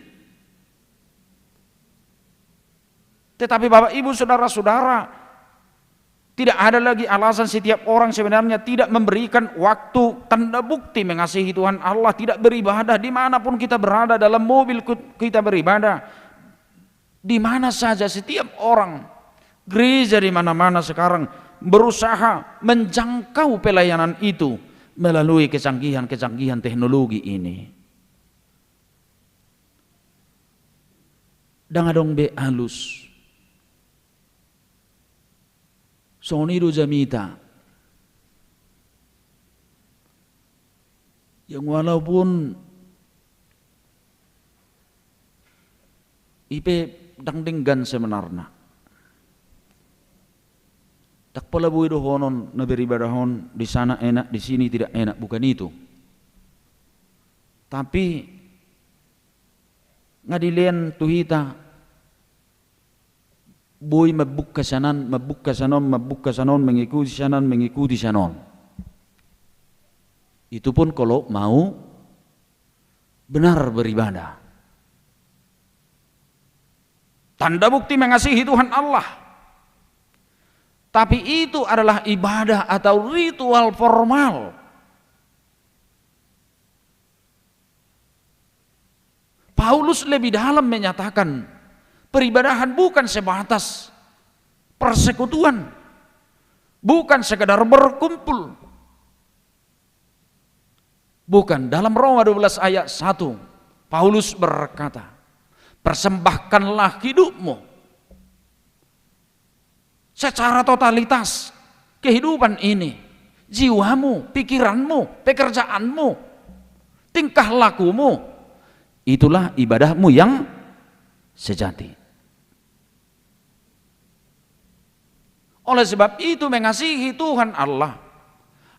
Tetapi Bapak Ibu Saudara-saudara, tidak ada lagi alasan setiap orang sebenarnya tidak memberikan waktu tanda bukti mengasihi Tuhan Allah, tidak beribadah dimanapun kita berada, dalam mobil kita beribadah, di mana saja. Setiap orang, gereja di mana-mana sekarang berusaha menjangkau pelayanan itu melalui kecanggihan-kecanggihan teknologi ini. Dangadong be halus. Sonido jamita. Yang walaupun ipe dangdinggan sebenarnya. Tak pala buido honon na beribadahon di sana enak, di sini tidak enak, bukan itu. Tapi ngadilen tuhita boy mabuk kasanan, mengikuti sanon. Itu pun kalau mau benar beribadah. Tanda bukti mengasihi Tuhan Allah. Tapi itu adalah ibadah atau ritual formal. Paulus lebih dalam menyatakan peribadahan bukan sebatas persekutuan, bukan sekedar berkumpul. Bukan, dalam Roma 12 ayat 1 Paulus berkata, persembahkanlah hidupmu secara totalitas, kehidupan ini, jiwamu, pikiranmu, pekerjaanmu, tingkah lakumu, itulah ibadahmu yang sejati. Oleh sebab itu mengasihi Tuhan Allah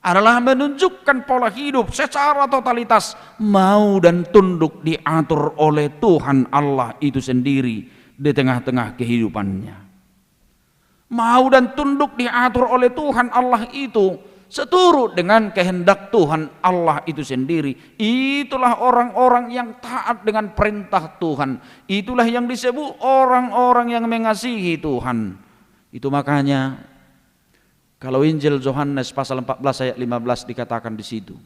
adalah menunjukkan pola hidup secara totalitas, mau dan tunduk diatur oleh Tuhan Allah itu sendiri di tengah-tengah kehidupannya. Mau dan tunduk diatur oleh Tuhan Allah itu seturut dengan kehendak Tuhan Allah itu sendiri. Itulah orang-orang yang taat dengan perintah Tuhan. Itulah yang disebut orang-orang yang mengasihi Tuhan. Itu makanya kalau Injil Yohanes pasal 14 ayat 15 dikatakan di situ,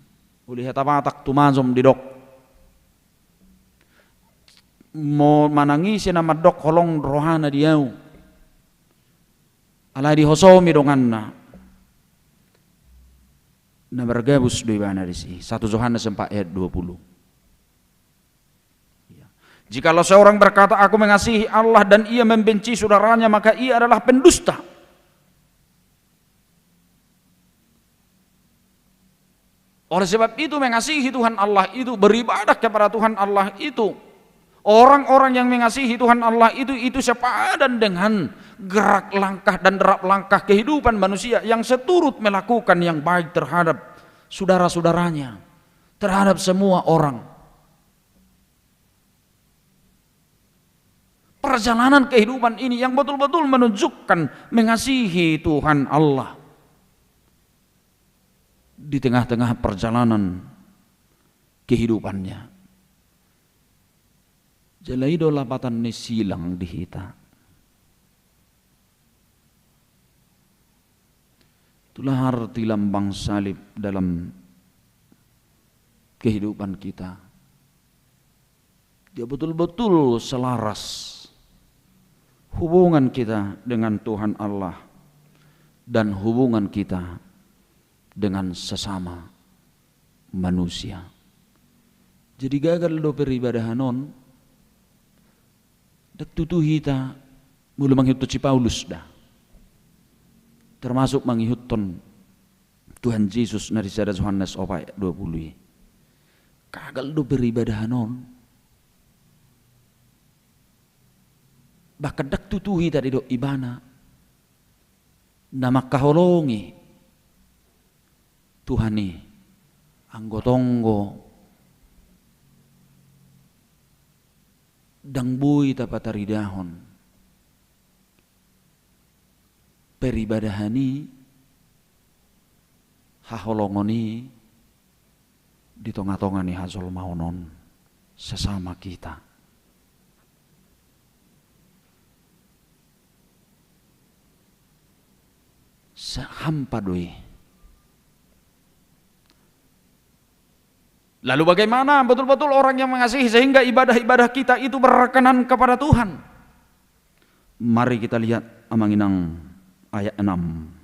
ulihat tapatak tumazom didok, mau manangisi nama dok holong rohana diau, ala dihosomi donganna, na bergabus doi bana disi. 1 Yohanes 4 ayat 20. Jikalau seorang berkata aku mengasihi Allah dan ia membenci saudaranya, maka ia adalah pendusta. Oleh sebab itu mengasihi Tuhan Allah itu, beribadah kepada Tuhan Allah itu, orang-orang yang mengasihi Tuhan Allah itu sepadan dengan gerak langkah dan derap langkah kehidupan manusia yang seturut melakukan yang baik terhadap saudara-saudaranya, terhadap semua orang. Perjalanan kehidupan ini yang betul-betul menunjukkan mengasihi Tuhan Allah di tengah-tengah perjalanan kehidupannya. Jalaido lapatan ni silang dihita. Itulah arti lambang salib dalam kehidupan kita. Dia betul-betul selaras hubungan kita dengan Tuhan Allah dan hubungan kita dengan sesama manusia. Jadi gagal do peribadahanon dak tutu hita mulu manghitut si Paulus dah, termasuk manghihuton Tuhan Yesus nari sada Yohanes 4 20. Gagal do peribadahanon bahkan dak tutuhi tadi do ibana nama kaholongi Tuhan ni anggotonggo dang bui tapataridahon peribadahani haholongoni di tengah-tengah nih hazol maunon sesama kita. Sehampa doi. Lalu bagaimana betul-betul orang yang mengasihi sehingga ibadah-ibadah kita itu berkenan kepada Tuhan? Mari kita lihat Amanginang ayat 6.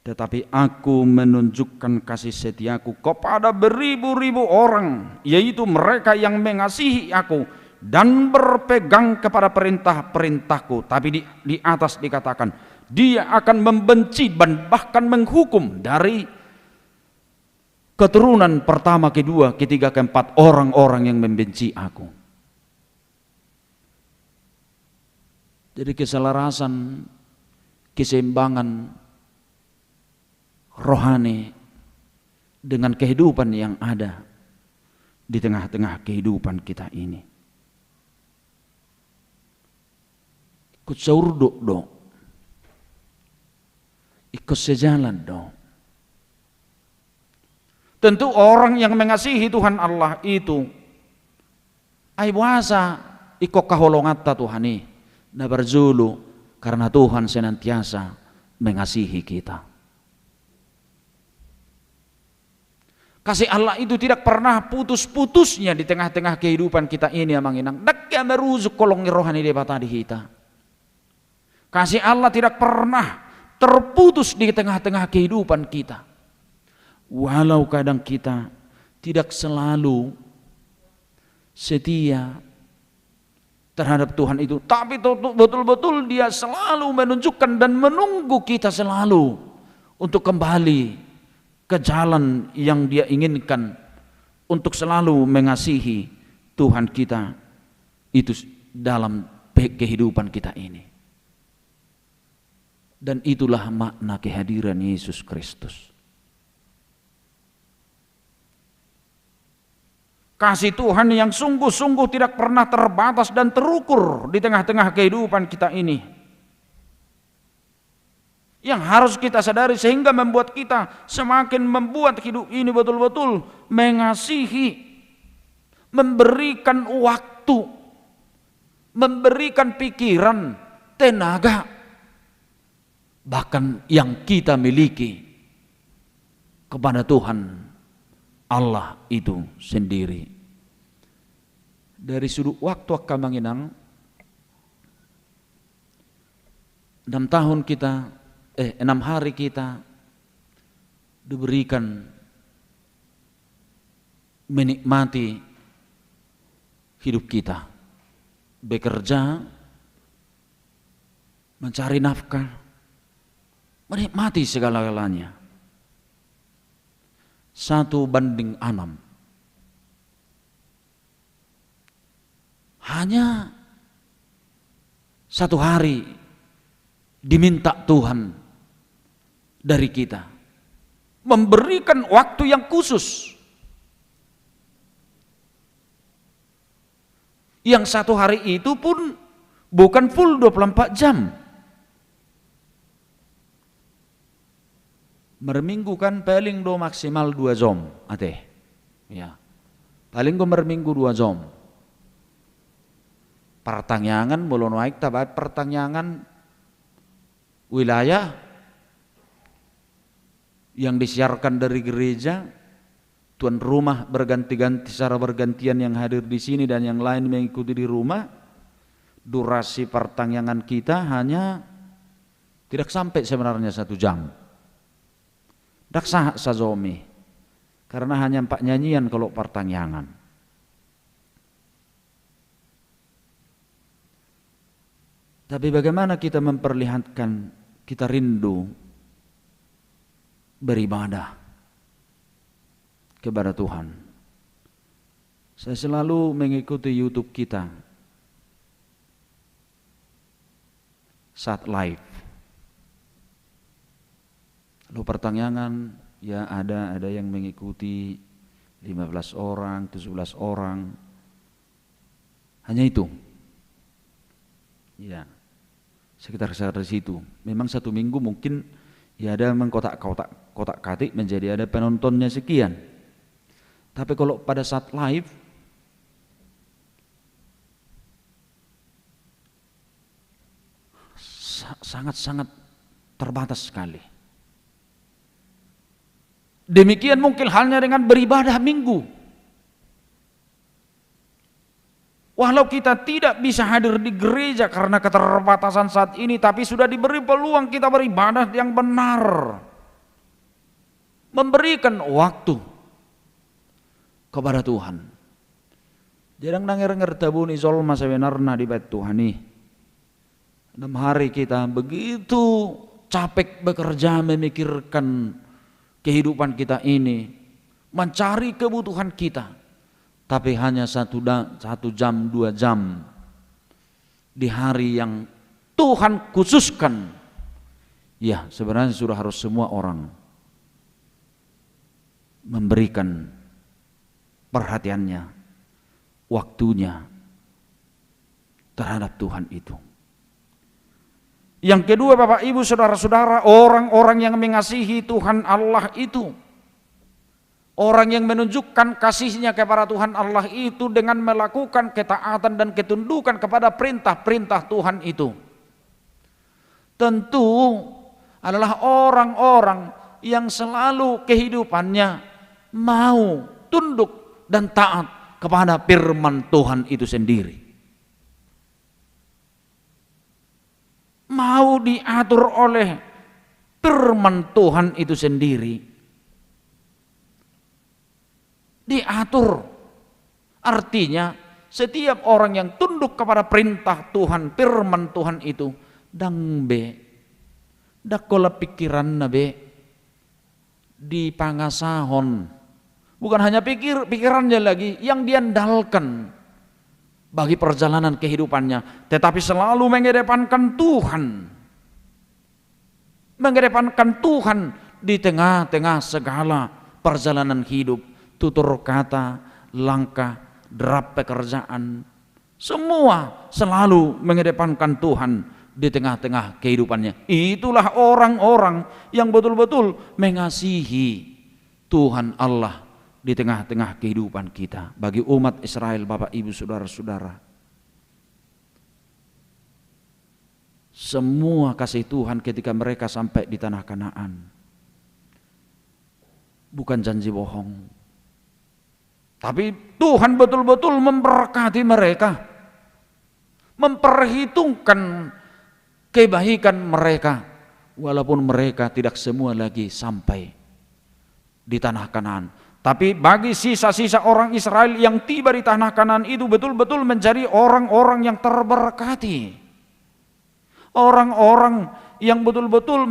Tetapi aku menunjukkan kasih setiaku kepada beribu-ribu orang, yaitu mereka yang mengasihi aku dan berpegang kepada perintah-perintahku. Tapi di atas dikatakan, dia akan membenci dan bahkan menghukum dari keturunan pertama, kedua, ketiga, keempat orang-orang yang membenci aku. Jadi keselarasan, keseimbangan rohani dengan kehidupan yang ada di tengah-tengah kehidupan kita ini. Ikut saurduk dong, ikut sejalan dong. Tentu orang yang mengasihi Tuhan Allah itu ai puasa ikut kaholongatta Tuhani na berzulu karena Tuhan senantiasa mengasihi kita. Kasih Allah itu tidak pernah putus-putusnya di tengah-tengah kehidupan kita ini ya manginang. Dakya meruzuk kolong rohani debata di kita. Kasih Allah tidak pernah terputus di tengah-tengah kehidupan kita. Walau kadang kita tidak selalu setia terhadap Tuhan itu, tapi betul-betul dia selalu menunjukkan dan menunggu kita selalu untuk kembali ke jalan yang dia inginkan, untuk selalu mengasihi Tuhan kita itu dalam kehidupan kita ini. Dan itulah makna kehadiran Yesus Kristus. Kasih Tuhan yang sungguh-sungguh tidak pernah terbatas dan terukur di tengah-tengah kehidupan kita ini. Yang harus kita sadari sehingga membuat kita semakin membuat hidup ini betul-betul mengasihi, memberikan waktu, memberikan pikiran, tenaga, bahkan yang kita miliki kepada Tuhan Allah itu sendiri. Dari sudut waktu Kamanginang 6 tahun kita 6 hari kita diberikan menikmati hidup kita, bekerja, mencari nafkah, menikmati segala-galanya. 1:6. Hanya 1 hari diminta Tuhan dari kita, memberikan waktu yang khusus. Yang 1 hari itu pun bukan full 24 jam. Merminggu kan paling do maksimal 2 jam ate. Ya. Paling do merminggu 2 jam. Pertanyaan belum naik tabat pertanyaan wilayah yang disiarkan dari gereja, tuan rumah berganti-ganti secara bergantian yang hadir di sini dan yang lain mengikuti di rumah. Durasi pertanyaan kita hanya tidak sampai sebenarnya 1 jam. Dak sah sazomi, karena hanya 4 nyanyian kalau pertanyaan. Tapi bagaimana kita memperlihatkan kita rindu beribadah kepada Tuhan. Saya selalu mengikuti YouTube kita saat live. Lalu pertanyaan ya ada yang mengikuti 15 orang, 17 orang. Hanya itu. Ya. sekitar situ. Memang 1 minggu mungkin ya ada kotak-katik menjadi ada penontonnya sekian. Tapi kalau pada saat live sangat-sangat terbatas sekali. Demikian mungkin halnya dengan beribadah minggu. Walau kita tidak bisa hadir di gereja karena keterbatasan saat ini, tapi sudah diberi peluang kita beribadah yang benar. Memberikan waktu kepada Tuhan. Jarang denger tabuni zolma sebenarnya di bait Tuhan nih. 6 hari kita begitu capek bekerja memikirkan kehidupan kita ini, mencari kebutuhan kita, tapi hanya 1 jam 2 jam di hari yang Tuhan khususkan. Ya, sebenarnya sudah harus semua orang memberikan perhatiannya, waktunya terhadap Tuhan itu. Yang kedua, Bapak Ibu Saudara-saudara, orang-orang yang mengasihi Tuhan Allah itu, orang yang menunjukkan kasihnya kepada Tuhan Allah itu dengan melakukan ketaatan dan ketundukan kepada perintah-perintah Tuhan itu, tentu adalah orang-orang yang selalu kehidupannya mau tunduk dan taat kepada firman Tuhan itu sendiri. Mau diatur oleh firman Tuhan itu sendiri. Diatur artinya setiap orang yang tunduk kepada perintah Tuhan, firman Tuhan itu, dang be dakola pikiran nabe di pangasahon, bukan hanya pikirannya lagi yang diandalkan bagi perjalanan kehidupannya, tetapi selalu mengedepankan Tuhan. Mengedepankan Tuhan di tengah-tengah segala perjalanan hidup, tutur kata, langkah, derap pekerjaan, semua selalu mengedepankan Tuhan di tengah-tengah kehidupannya. Itulah orang-orang yang betul-betul mengasihi Tuhan Allah di tengah-tengah kehidupan kita. Bagi umat Israel, Bapak Ibu Saudara-saudara, semua kasih Tuhan ketika mereka sampai di tanah Kanaan bukan janji bohong, tapi Tuhan betul-betul memberkati mereka, memperhitungkan kebaikan mereka, walaupun mereka tidak semua lagi sampai di tanah Kanaan. Tapi bagi sisa-sisa orang Israel yang tiba di tanah Kanaan itu betul-betul menjadi orang-orang yang terberkati. Orang-orang yang betul-betul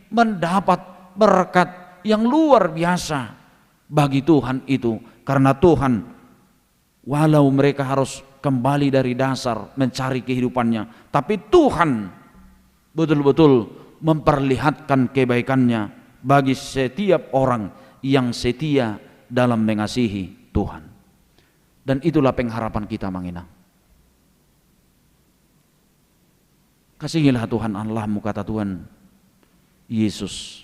mendapat berkat yang luar biasa bagi Tuhan itu. Karena Tuhan, walau mereka harus kembali dari dasar mencari kehidupannya, tapi Tuhan betul-betul memperlihatkan kebaikannya bagi setiap orang yang setia dalam mengasihi Tuhan. Dan itulah pengharapan kita, Manginang. Kasihilah Tuhan Allahmu, kata Tuhan Yesus,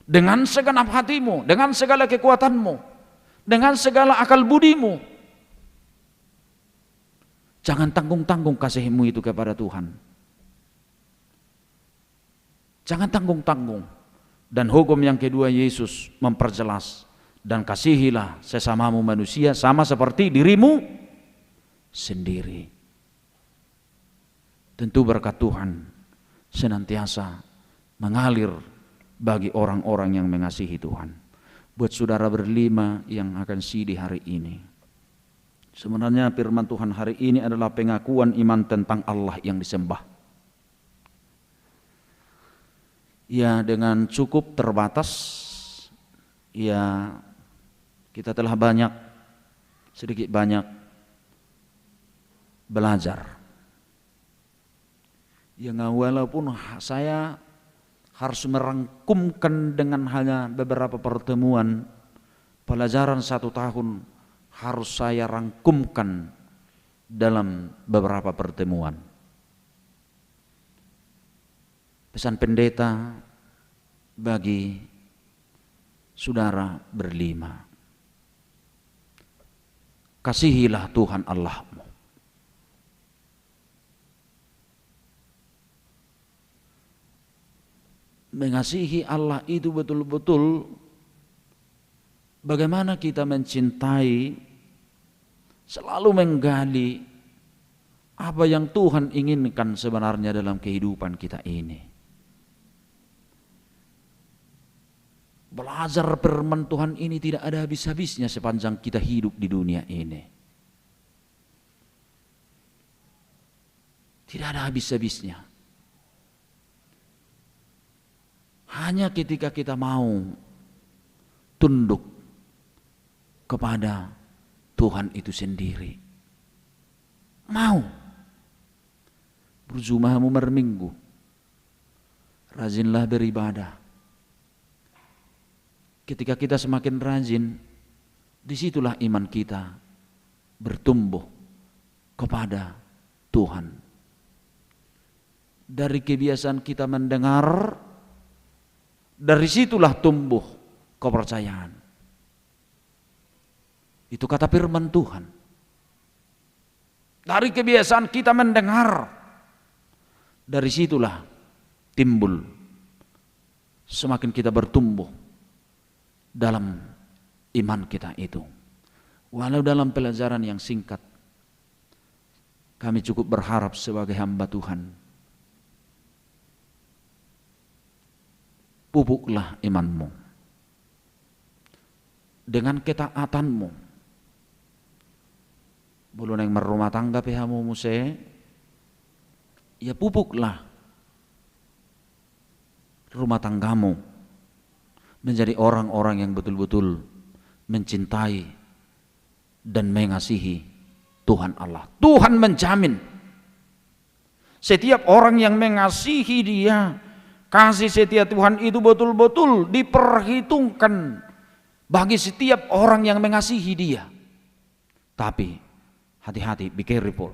dengan segenap hatimu, dengan segala kekuatanmu, dengan segala akal budimu. Jangan tanggung-tanggung kasihmu itu kepada Tuhan. Jangan tanggung-tanggung. Dan hukum yang kedua, Yesus memperjelas, dan kasihilah sesamamu manusia sama seperti dirimu sendiri. Tentu berkat Tuhan senantiasa mengalir bagi orang-orang yang mengasihi Tuhan. Buat saudara berlima yang akan sidih hari ini, sebenarnya firman Tuhan hari ini adalah pengakuan iman tentang Allah yang disembah. Ya, dengan cukup terbatas, ya kita telah sedikit banyak belajar. Ya, walaupun saya harus merangkumkan dengan hanya beberapa pertemuan, pelajaran 1 tahun harus saya rangkumkan dalam beberapa pertemuan. Pesan pendeta bagi saudara berlima: kasihilah Tuhan Allahmu. Mengasihi Allah itu betul-betul bagaimana kita mencintai, selalu menggali apa yang Tuhan inginkan sebenarnya dalam kehidupan kita ini. Belajar firman Tuhan ini tidak ada habis-habisnya sepanjang kita hidup di dunia ini. Tidak ada habis-habisnya. Hanya ketika kita mau tunduk kepada Tuhan itu sendiri, mau berjumahmu merminggu, rajinlah beribadah. Ketika kita semakin rajin, disitulah iman kita bertumbuh kepada Tuhan. Dari kebiasaan kita mendengar, dari situlah tumbuh kepercayaan. Itu kata firman Tuhan. Dari kebiasaan kita mendengar, dari situlah timbul, semakin kita bertumbuh dalam iman kita itu. Walau dalam pelajaran yang singkat, kami cukup berharap sebagai hamba Tuhan, pupuklah imanmu dengan ketaatanmu. Belum yang merumah tangga pihamu muse, ya pupuklah rumah tanggamu menjadi orang-orang yang betul-betul mencintai dan mengasihi Tuhan Allah. Tuhan menjamin setiap orang yang mengasihi Dia, kasih setia Tuhan itu betul-betul diperhitungkan bagi setiap orang yang mengasihi Dia. Tapi hati-hati, be careful.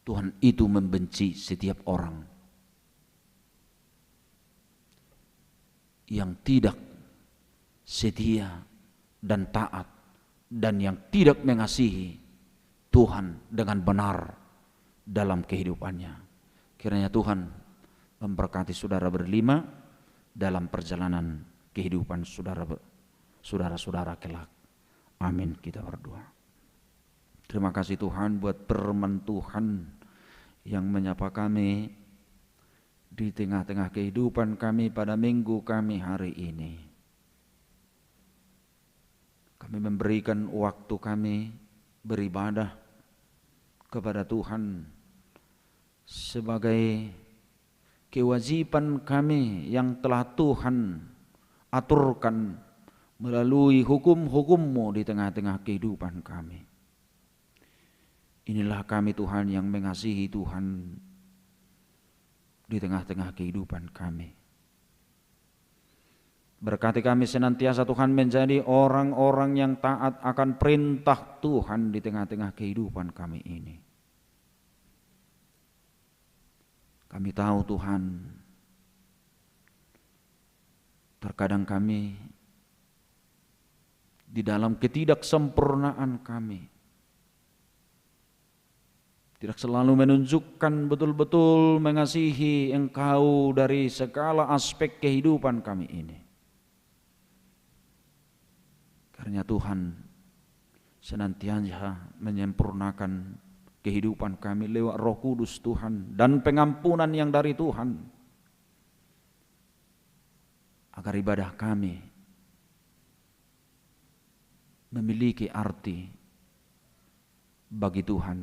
Tuhan itu membenci setiap orang yang tidak setia dan taat dan yang tidak mengasihi Tuhan dengan benar dalam kehidupannya. Kiranya Tuhan memberkati saudara berlima dalam perjalanan kehidupan saudara-saudara kelak. Amin. Kita berdoa. Terima kasih Tuhan buat firman Tuhan yang menyapa kami di tengah-tengah kehidupan kami pada minggu kami hari ini. Kami memberikan waktu kami beribadah kepada Tuhan sebagai kewajiban kami yang telah Tuhan aturkan melalui hukum-hukum-Mu di tengah-tengah kehidupan kami. Inilah kami Tuhan yang mengasihi Tuhan di tengah-tengah kehidupan kami. Berkati kami senantiasa Tuhan menjadi orang-orang yang taat akan perintah Tuhan di tengah-tengah kehidupan kami ini. Kami tahu Tuhan, terkadang kami di dalam ketidaksempurnaan kami tidak selalu menunjukkan betul-betul mengasihi Engkau dari segala aspek kehidupan kami ini. Karena Tuhan senantiasa menyempurnakan kehidupan kami lewat Roh Kudus Tuhan dan pengampunan yang dari Tuhan, agar ibadah kami memiliki arti bagi Tuhan,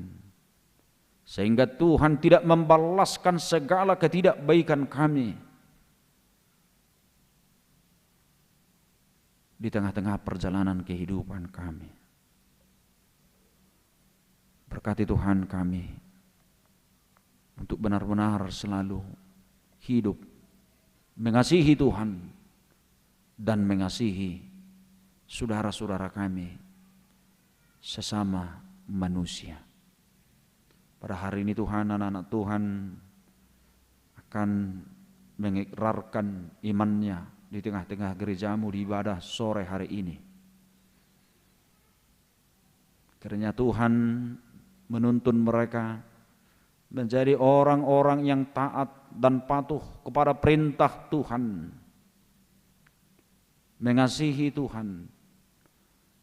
sehingga Tuhan tidak membalaskan segala ketidakbaikan kami di tengah-tengah perjalanan kehidupan kami. Berkati Tuhan kami untuk benar-benar selalu hidup mengasihi Tuhan dan mengasihi saudara-saudara kami sesama manusia. Pada hari ini Tuhan, anak-anak Tuhan akan mengikrarkan imannya di tengah-tengah gerejamu di ibadah sore hari ini. Kiranya Tuhan menuntun mereka menjadi orang-orang yang taat dan patuh kepada perintah Tuhan, mengasihi Tuhan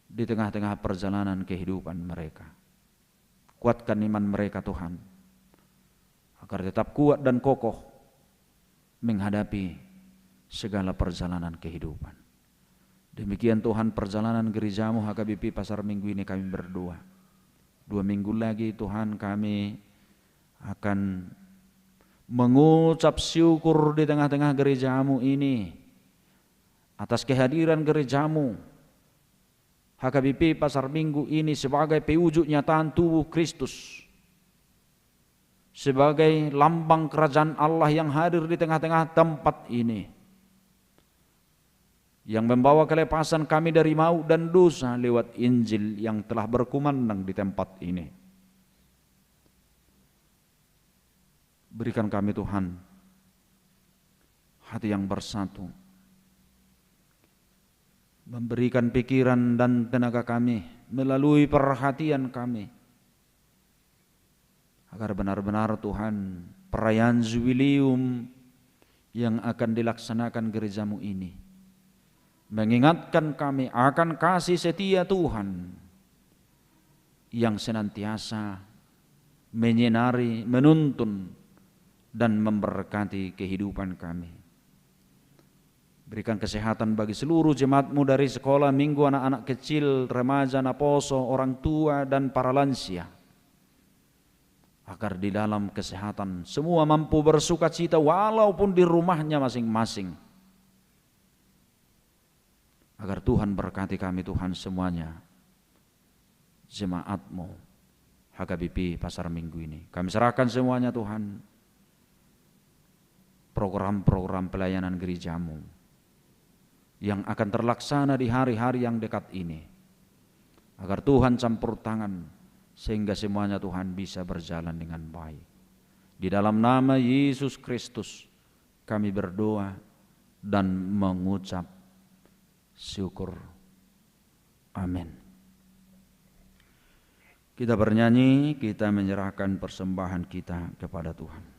di tengah-tengah perjalanan kehidupan mereka. Kuatkan iman mereka Tuhan, agar tetap kuat dan kokoh menghadapi segala perjalanan kehidupan. Demikian Tuhan perjalanan gerejamu HKBP Pasar Minggu ini kami berdoa. 2 minggu lagi Tuhan kami akan mengucap syukur di tengah-tengah gerejamu ini atas kehadiran gerejamu HKBP Pasar Minggu ini sebagai pewujud nyataan tubuh Kristus, sebagai lambang kerajaan Allah yang hadir di tengah-tengah tempat ini, yang membawa kelepasan kami dari maut dan dosa lewat Injil yang telah berkumandang di tempat ini. Berikan kami Tuhan hati yang bersatu, memberikan pikiran dan tenaga kami melalui perhatian kami, agar benar-benar Tuhan perayaan jubileum yang akan dilaksanakan gerejamu ini mengingatkan kami akan kasih setia Tuhan yang senantiasa menyinari, menuntun dan memberkati kehidupan kami. Berikan kesehatan bagi seluruh jemaatmu dari sekolah minggu, anak-anak kecil, remaja, naposo, orang tua dan para lansia, agar di dalam kesehatan semua mampu bersuka cita walaupun di rumahnya masing-masing. Agar Tuhan berkati kami Tuhan semuanya, jemaatmu HKBP Pasar Minggu ini. Kami serahkan semuanya Tuhan, program-program pelayanan gerejamu yang akan terlaksana di hari-hari yang dekat ini, agar Tuhan campur tangan sehingga semuanya Tuhan bisa berjalan dengan baik. Di dalam nama Yesus Kristus kami berdoa dan mengucap syukur. Amin. Kita bernyanyi, kita menyerahkan persembahan kita kepada Tuhan.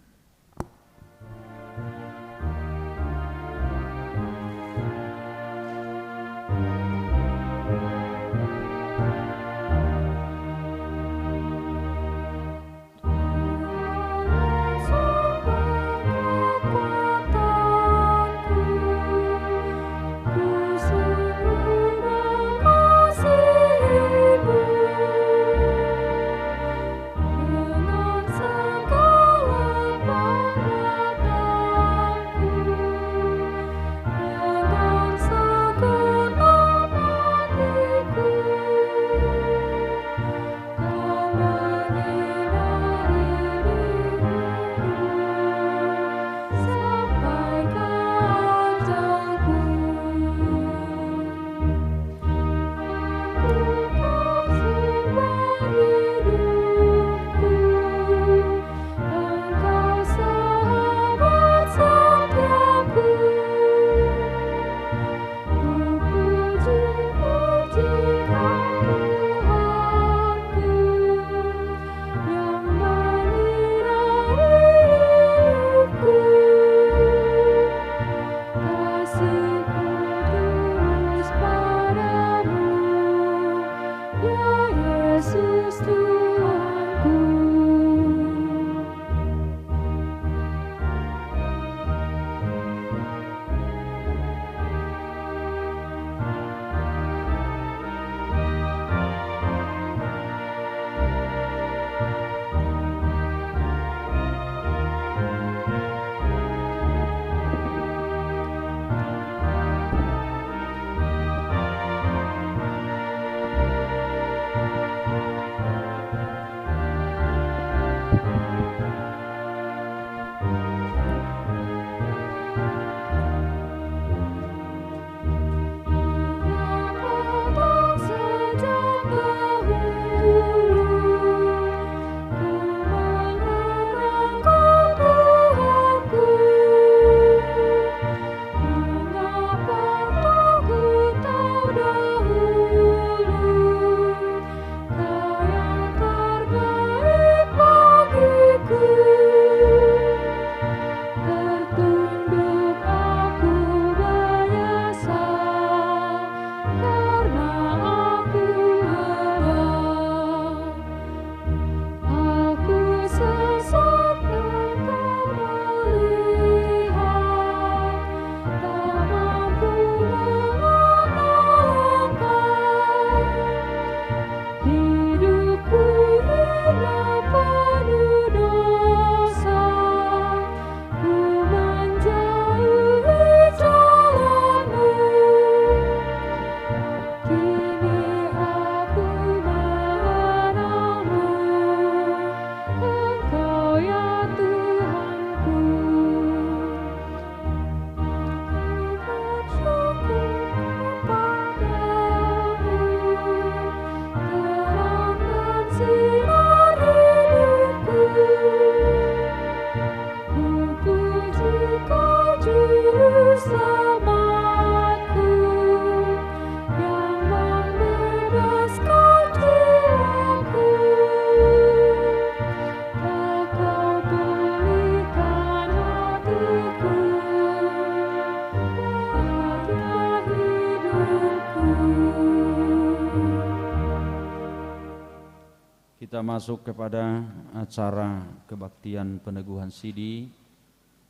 Kita masuk kepada acara kebaktian peneguhan sidi.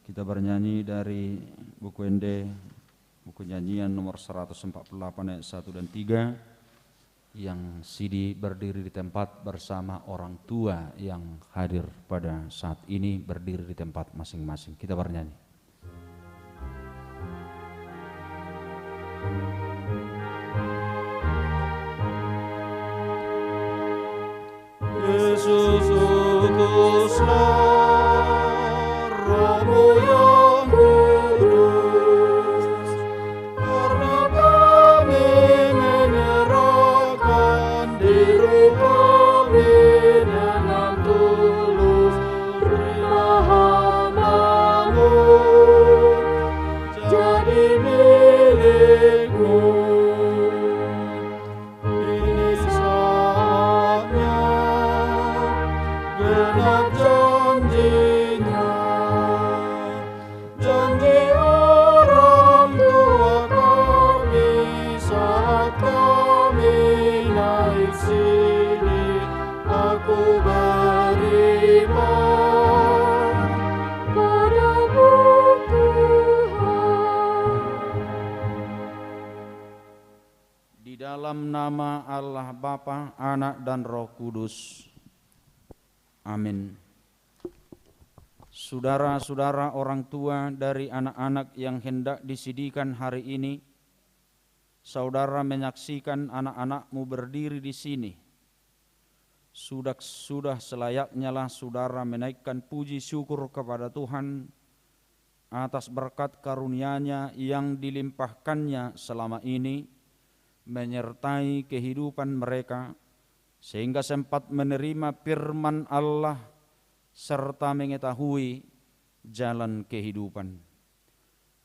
Kita bernyanyi dari buku Ende, buku nyanyian nomor 148 ayat 1 dan 3, yang sidi berdiri di tempat bersama orang tua yang hadir pada saat ini berdiri di tempat masing-masing. Kita bernyanyi. Yesus utuslah Rohmu yang kudus, karena kami menyerahkan diri kami dengan tulus. Terimalah hamba-Mu jadi milik-Mu. Ini saatnya genap janji-Nya, janji orang tua kami saat kami naik sini. Aku beriman padamu Tuhan. Di dalam nama Allah Bapa, Anak dan Roh Kudus. Amin. Saudara-saudara orang tua dari anak-anak yang hendak disidikan hari ini, saudara menyaksikan anak-anakmu berdiri di sini. Sudah selayaknya lah saudara menaikkan puji syukur kepada Tuhan atas berkat karunia-Nya yang dilimpahkannya selama ini, menyertai kehidupan mereka, sehingga sempat menerima firman Allah serta mengetahui jalan kehidupan.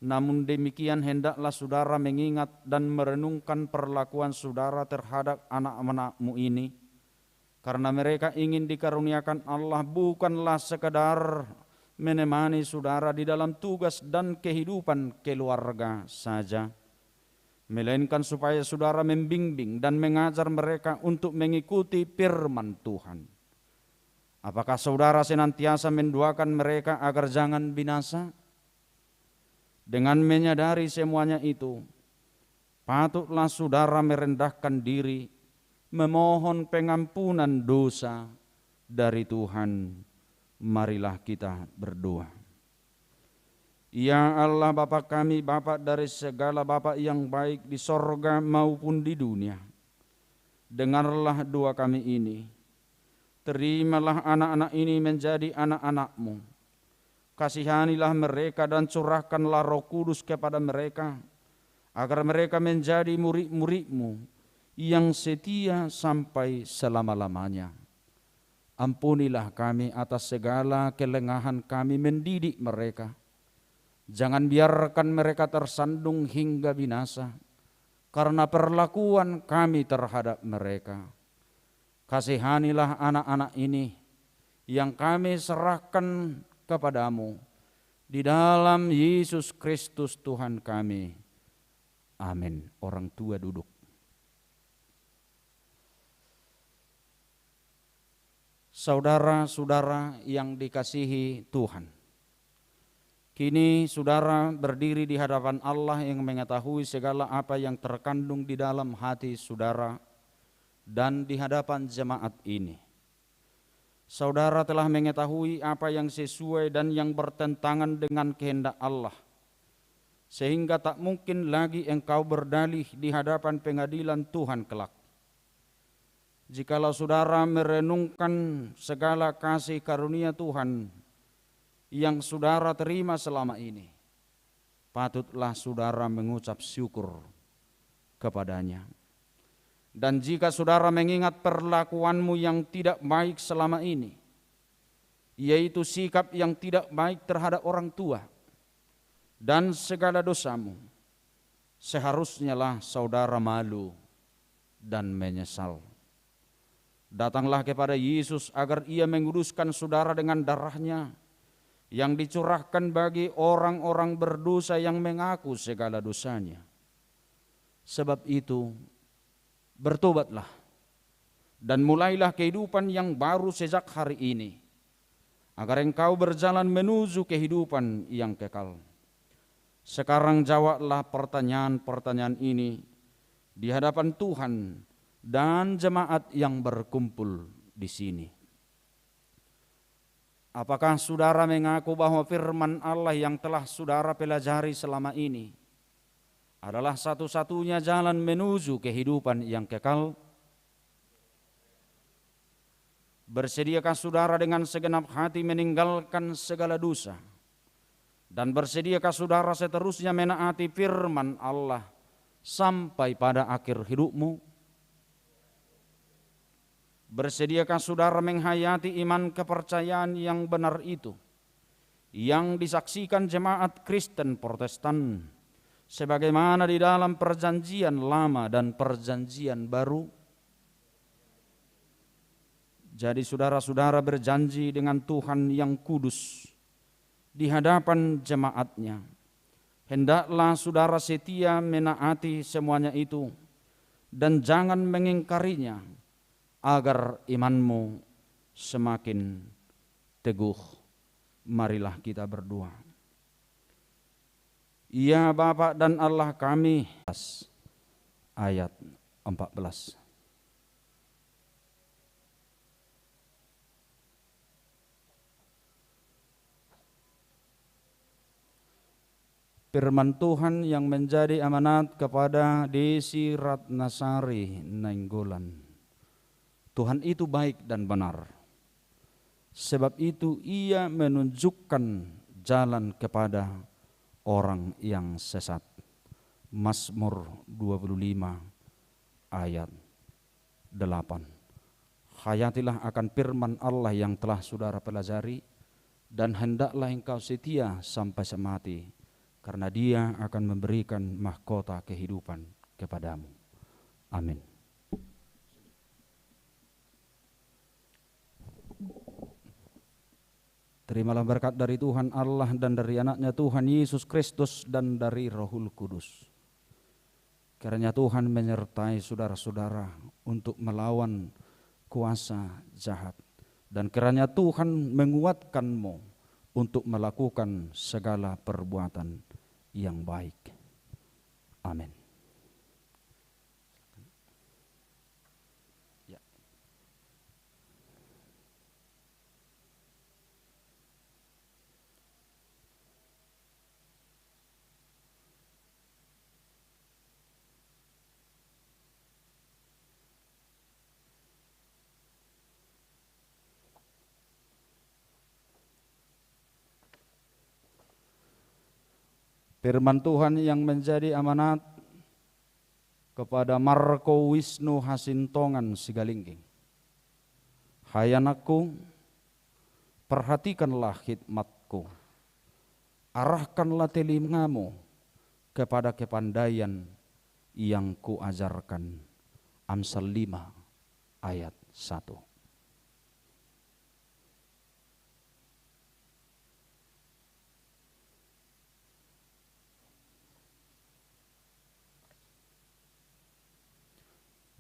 Namun demikian hendaklah saudara mengingat dan merenungkan perlakuan saudara terhadap anak-anakmu ini, karena mereka ingin dikaruniakan Allah bukanlah sekadar menemani saudara di dalam tugas dan kehidupan keluarga saja, melainkan supaya saudara membimbing dan mengajar mereka untuk mengikuti firman Tuhan. Apakah saudara senantiasa mendoakan mereka agar jangan binasa? Dengan menyadari semuanya itu, patutlah saudara merendahkan diri, memohon pengampunan dosa dari Tuhan. Marilah kita berdoa. Ya Allah Bapa kami, Bapa dari segala Bapa yang baik di sorga maupun di dunia, dengarlah doa kami ini. Terimalah anak-anak ini menjadi anak-anak-Mu. Kasihanilah mereka dan curahkanlah Roh Kudus kepada mereka, agar mereka menjadi murid-murid-Mu yang setia sampai selama-lamanya. Ampunilah kami atas segala kelengahan kami mendidik mereka. Jangan biarkan mereka tersandung hingga binasa karena perlakuan kami terhadap mereka. Kasihanilah anak-anak ini yang kami serahkan kepadamu di dalam Yesus Kristus Tuhan kami. Amin. Orang tua duduk. Saudara-saudara yang dikasihi Tuhan, kini saudara berdiri di hadapan Allah yang mengetahui segala apa yang terkandung di dalam hati saudara dan di hadapan jemaat ini. Saudara telah mengetahui apa yang sesuai dan yang bertentangan dengan kehendak Allah, sehingga tak mungkin lagi engkau berdalih di hadapan pengadilan Tuhan kelak. Jikalau saudara merenungkan segala kasih karunia Tuhan yang saudara terima selama ini, patutlah saudara mengucap syukur kepadanya. Dan jika saudara mengingat perlakuanmu yang tidak baik selama ini, yaitu sikap yang tidak baik terhadap orang tua dan segala dosamu, seharusnya lah saudara malu dan menyesal. Datanglah kepada Yesus agar Ia menguduskan saudara dengan darah-Nya yang dicurahkan bagi orang-orang berdosa yang mengaku segala dosanya. Sebab itu, bertobatlah dan mulailah kehidupan yang baru sejak hari ini, agar engkau berjalan menuju kehidupan yang kekal. Sekarang jawablah pertanyaan-pertanyaan ini di hadapan Tuhan dan jemaat yang berkumpul di sini. Apakah saudara mengaku bahwa firman Allah yang telah saudara pelajari selama ini adalah satu-satunya jalan menuju kehidupan yang kekal? Bersediakah saudara dengan segenap hati meninggalkan segala dosa? Dan bersediakah saudara seterusnya menaati firman Allah sampai pada akhir hidupmu? Bersediakah saudara menghayati iman kepercayaan yang benar itu, yang disaksikan jemaat Kristen Protestan, sebagaimana di dalam perjanjian lama dan perjanjian baru? Jadi saudara-saudara berjanji dengan Tuhan yang kudus di hadapan jemaatnya. Hendaklah saudara setia menaati semuanya itu dan jangan mengingkarinya, agar imanmu semakin teguh. Marilah kita berdoa. Ya Bapa dan Allah kami, ayat 14. Firman Tuhan yang menjadi amanat kepada Desi Ratnasari Nainggolan. Tuhan itu baik dan benar. Sebab itu ia menunjukkan jalan kepada orang yang sesat. Mazmur 25 ayat 8. Hayatilah akan firman Allah yang telah saudara pelajari, dan hendaklah engkau setia sampai semati, karena Dia akan memberikan mahkota kehidupan kepadamu. Amin. Terimalah berkat dari Tuhan Allah dan dari anaknya Tuhan Yesus Kristus dan dari Rohul Kudus. Kiranya Tuhan menyertai saudara-saudara untuk melawan kuasa jahat, dan kiranya Tuhan menguatkanmu untuk melakukan segala perbuatan yang baik. Amin. Ya. Firman Tuhan yang menjadi amanat kepada Marco Wisnu Hasintongan Sigalingging. Hai anakku, perhatikanlah khidmatku, arahkanlah telingamu kepada kepandaian yang kuajarkan. Amsal 5 ayat 1.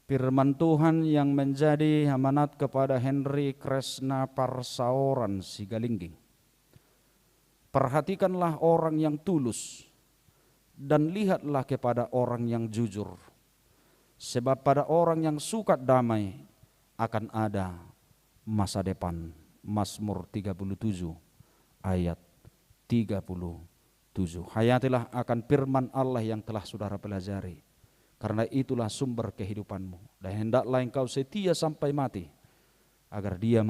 Firman Tuhan yang menjadi amanat kepada Henry Kresna Parsaoran Sigalingging. Perhatikanlah orang yang tulus dan lihatlah kepada orang yang jujur. Sebab pada orang yang suka damai akan ada masa depan. Mazmur 37 ayat 37. Hayatilah akan firman Allah yang telah saudara pelajari, karena itulah sumber kehidupanmu, dan hendaklah engkau setia sampai mati, agar Dia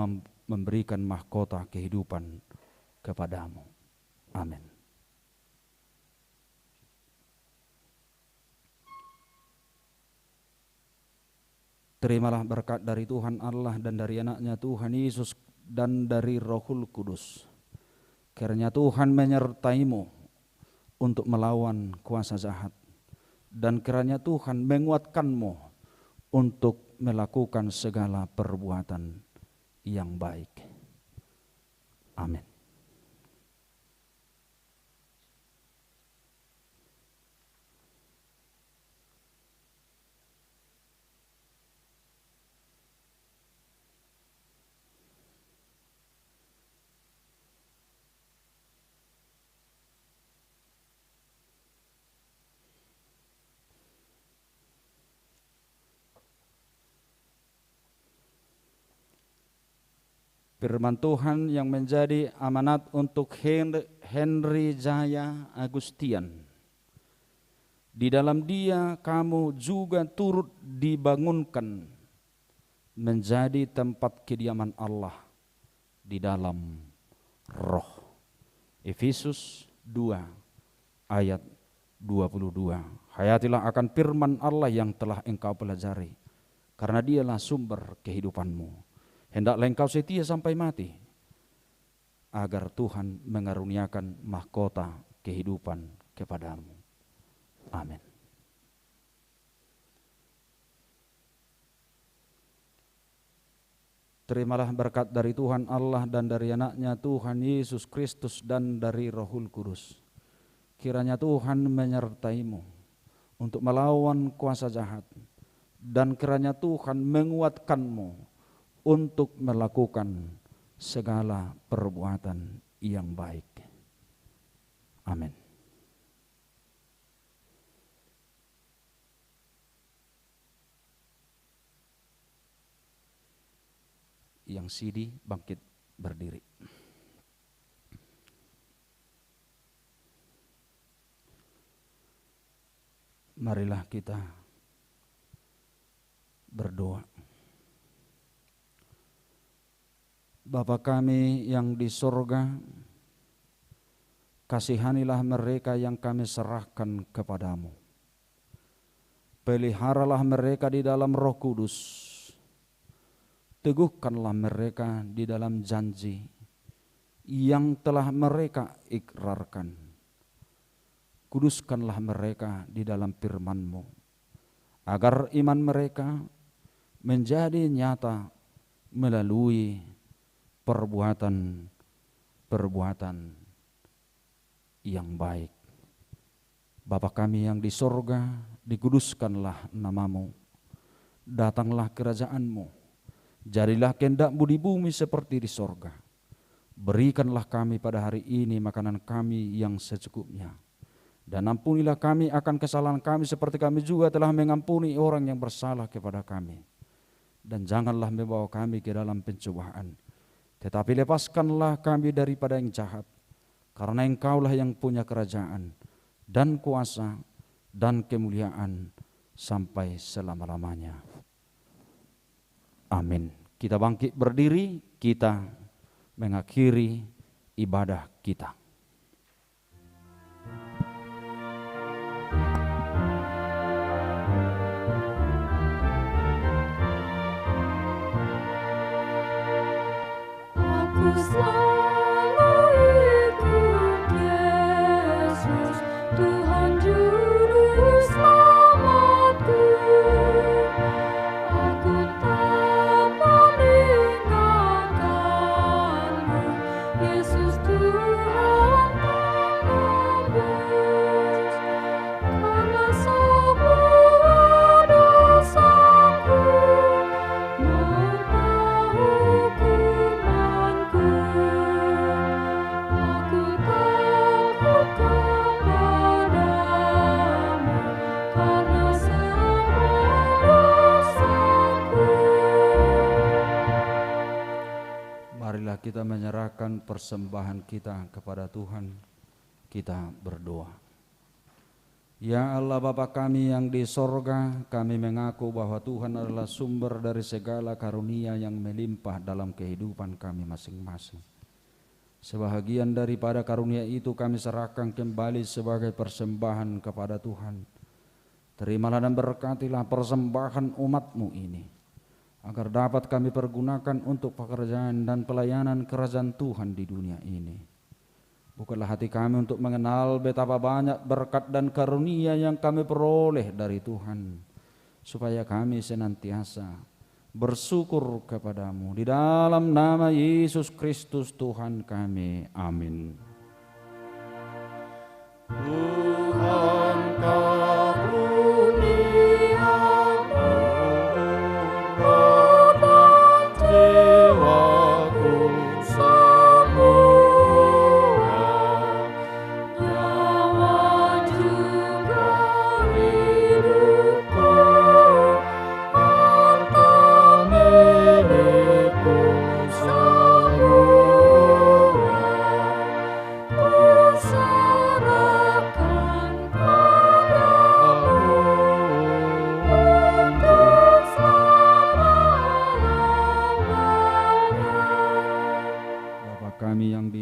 memberikan mahkota kehidupan kepadamu. Amin. Terimalah berkat dari Tuhan Allah dan dari anaknya Tuhan Yesus dan dari Rohul Kudus. Kiranya Tuhan menyertaimu untuk melawan kuasa jahat, dan kiranya Tuhan menguatkanmu untuk melakukan segala perbuatan yang baik. Amin. Firman Tuhan yang menjadi amanat untuk Henry Jaya Agustian. Di dalam Dia kamu juga turut dibangunkan menjadi tempat kediaman Allah di dalam Roh. Efesus 2 ayat 22. Hayatilah akan firman Allah yang telah engkau pelajari, karena Dialah sumber kehidupanmu. Hendaklah engkau setia sampai mati, agar Tuhan mengaruniakan mahkota kehidupan kepadamu. Amin. Terimalah berkat dari Tuhan Allah dan dari anaknya Tuhan Yesus Kristus dan dari Rohul Kudus. Kiranya Tuhan menyertaimu untuk melawan kuasa jahat, dan kiranya Tuhan menguatkanmu untuk melakukan segala perbuatan yang baik. Amin. Yang sidi bangkit berdiri. Marilah kita berdoa. Bapa kami yang di sorga, kasihanilah mereka yang kami serahkan kepadamu. Peliharalah mereka di dalam Roh Kudus. Teguhkanlah mereka di dalam janji yang telah mereka ikrarkan. Kuduskanlah mereka di dalam firman-Mu, agar iman mereka menjadi nyata melalui perbuatan-perbuatan yang baik. Bapa kami yang di sorga, dikuduskanlah nama-Mu. Datanglah kerajaan-Mu. Jadilah kehendak-Mu di bumi seperti di sorga. Berikanlah kami pada hari ini makanan kami yang secukupnya. Dan ampunilah kami akan kesalahan kami seperti kami juga telah mengampuni orang yang bersalah kepada kami. Dan janganlah membawa kami ke dalam pencobaan, tetapi lepaskanlah kami daripada yang jahat. Karena Engkaulah yang punya kerajaan dan kuasa dan kemuliaan sampai selama-lamanya. Amin. Kita bangkit berdiri, kita mengakhiri ibadah kita. Aku selalu ikut Yesus, Tuhan Juru Selamatku. Aku tak meninggalkanmu, Yesus Tuhan penebus. Karena semua dosaku mengetahui hukumanku, aku takut kepadamu karena semua dosaku. Marilah kita menyerahkan persembahan kita kepada Tuhan. Kita berdoa. Ya Allah Bapa kami yang di sorga, kami mengaku bahwa Tuhan adalah sumber dari segala karunia yang melimpah dalam kehidupan kami masing-masing. Sebahagian daripada karunia itu kami serahkan kembali sebagai persembahan kepada Tuhan. Terimalah dan berkatilah persembahan umat-Mu ini, agar dapat kami pergunakan untuk pekerjaan dan pelayanan kerajaan Tuhan di dunia ini. Bukalah hati kami untuk mengenal betapa banyak berkat dan karunia yang kami peroleh dari Tuhan, supaya kami senantiasa bersyukur kepadamu. Di dalam nama Yesus Kristus Tuhan kami. Amin. Tuhan karuniamu, roh dan jiwaku semua, nyawa juga hidupku, harta milikku semua.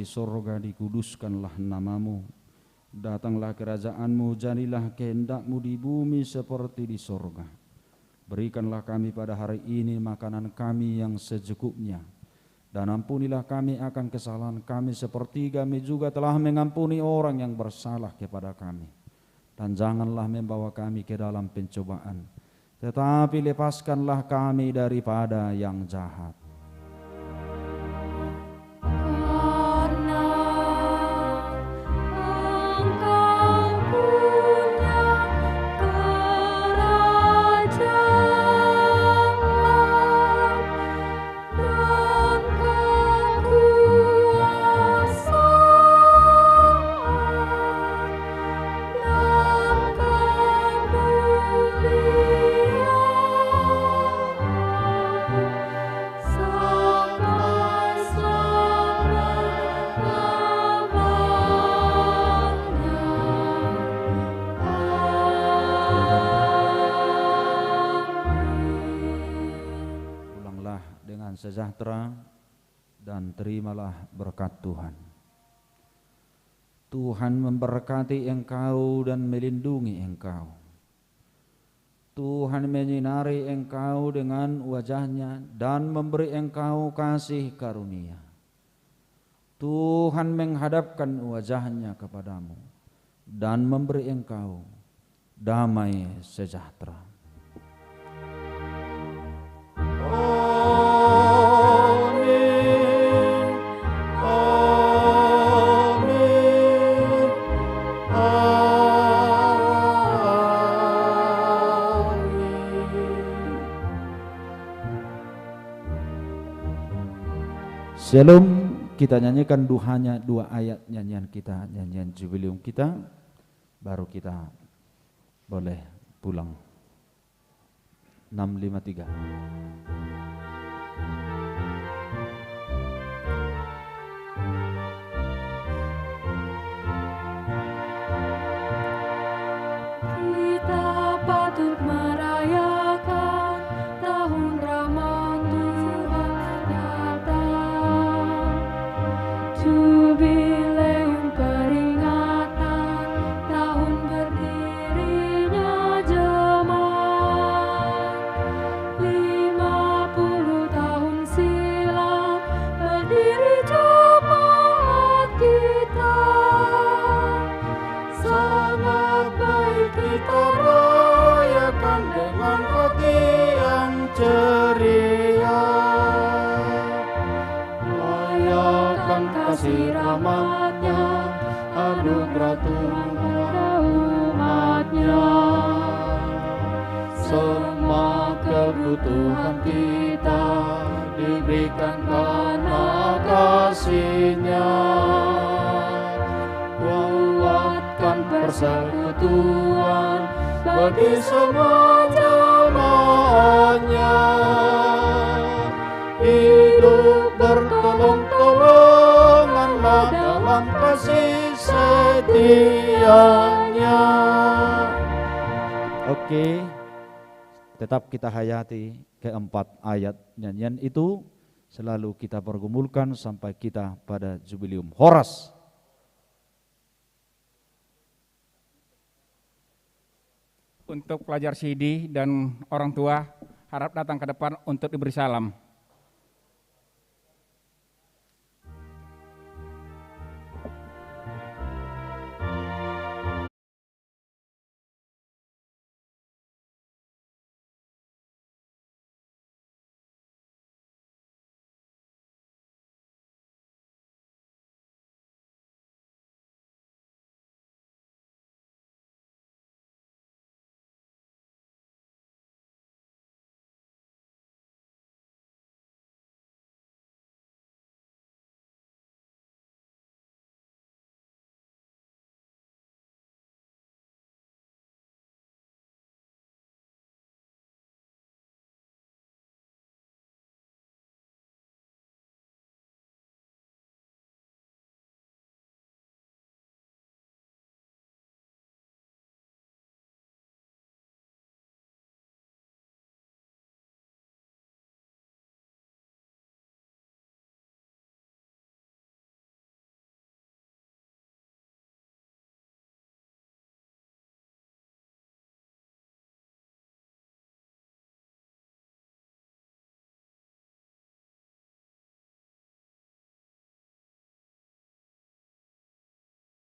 di sorga, dikuduskanlah namamu. Datanglah kerajaanmu, jadilah kehendakmu di bumi seperti di sorga. Berikanlah kami pada hari ini makanan kami yang secukupnya. Dan ampunilah kami akan kesalahan kami seperti kami juga telah mengampuni orang yang bersalah kepada kami. Dan janganlah membawa kami ke dalam pencobaan, tetapi lepaskanlah kami daripada yang jahat. Sejahtera dan terimalah berkat Tuhan. Tuhan memberkati engkau dan melindungi engkau. Tuhan menyinari engkau dengan wajahnya dan memberi engkau kasih karunia. Tuhan menghadapkan wajahnya kepadamu dan memberi engkau damai sejahtera. Shalom, kita nyanyikan duhanya, 2 ayat nyanyian kita, nyanyian jubileum kita, baru kita boleh pulang. 653. Kita patut merayakan tahun rahmat Tuhan datang. Jubileum peringatan tahun berdirinya jemaat. 50 tahun silam berdiri jemaat kita. Sangat baik kita rayakan dengan hati yang ceria. Rayakan kasih rahmat-Nya, anugerah Tuhan umat-Nya. Semua kebutuhan kita diberikan karena kasih-Nya. Kuatkan persekutuan bagi semua jemaat-Nya. Hidup bertolong-tolonganlah dalam kasih setia-Nya. Oke, tetap kita hayati keempat ayat nyanyian itu, selalu kita pergumulkan sampai kita pada jubileum. Horas. Untuk pelajar CD dan orang tua, harap datang ke depan untuk diberi salam.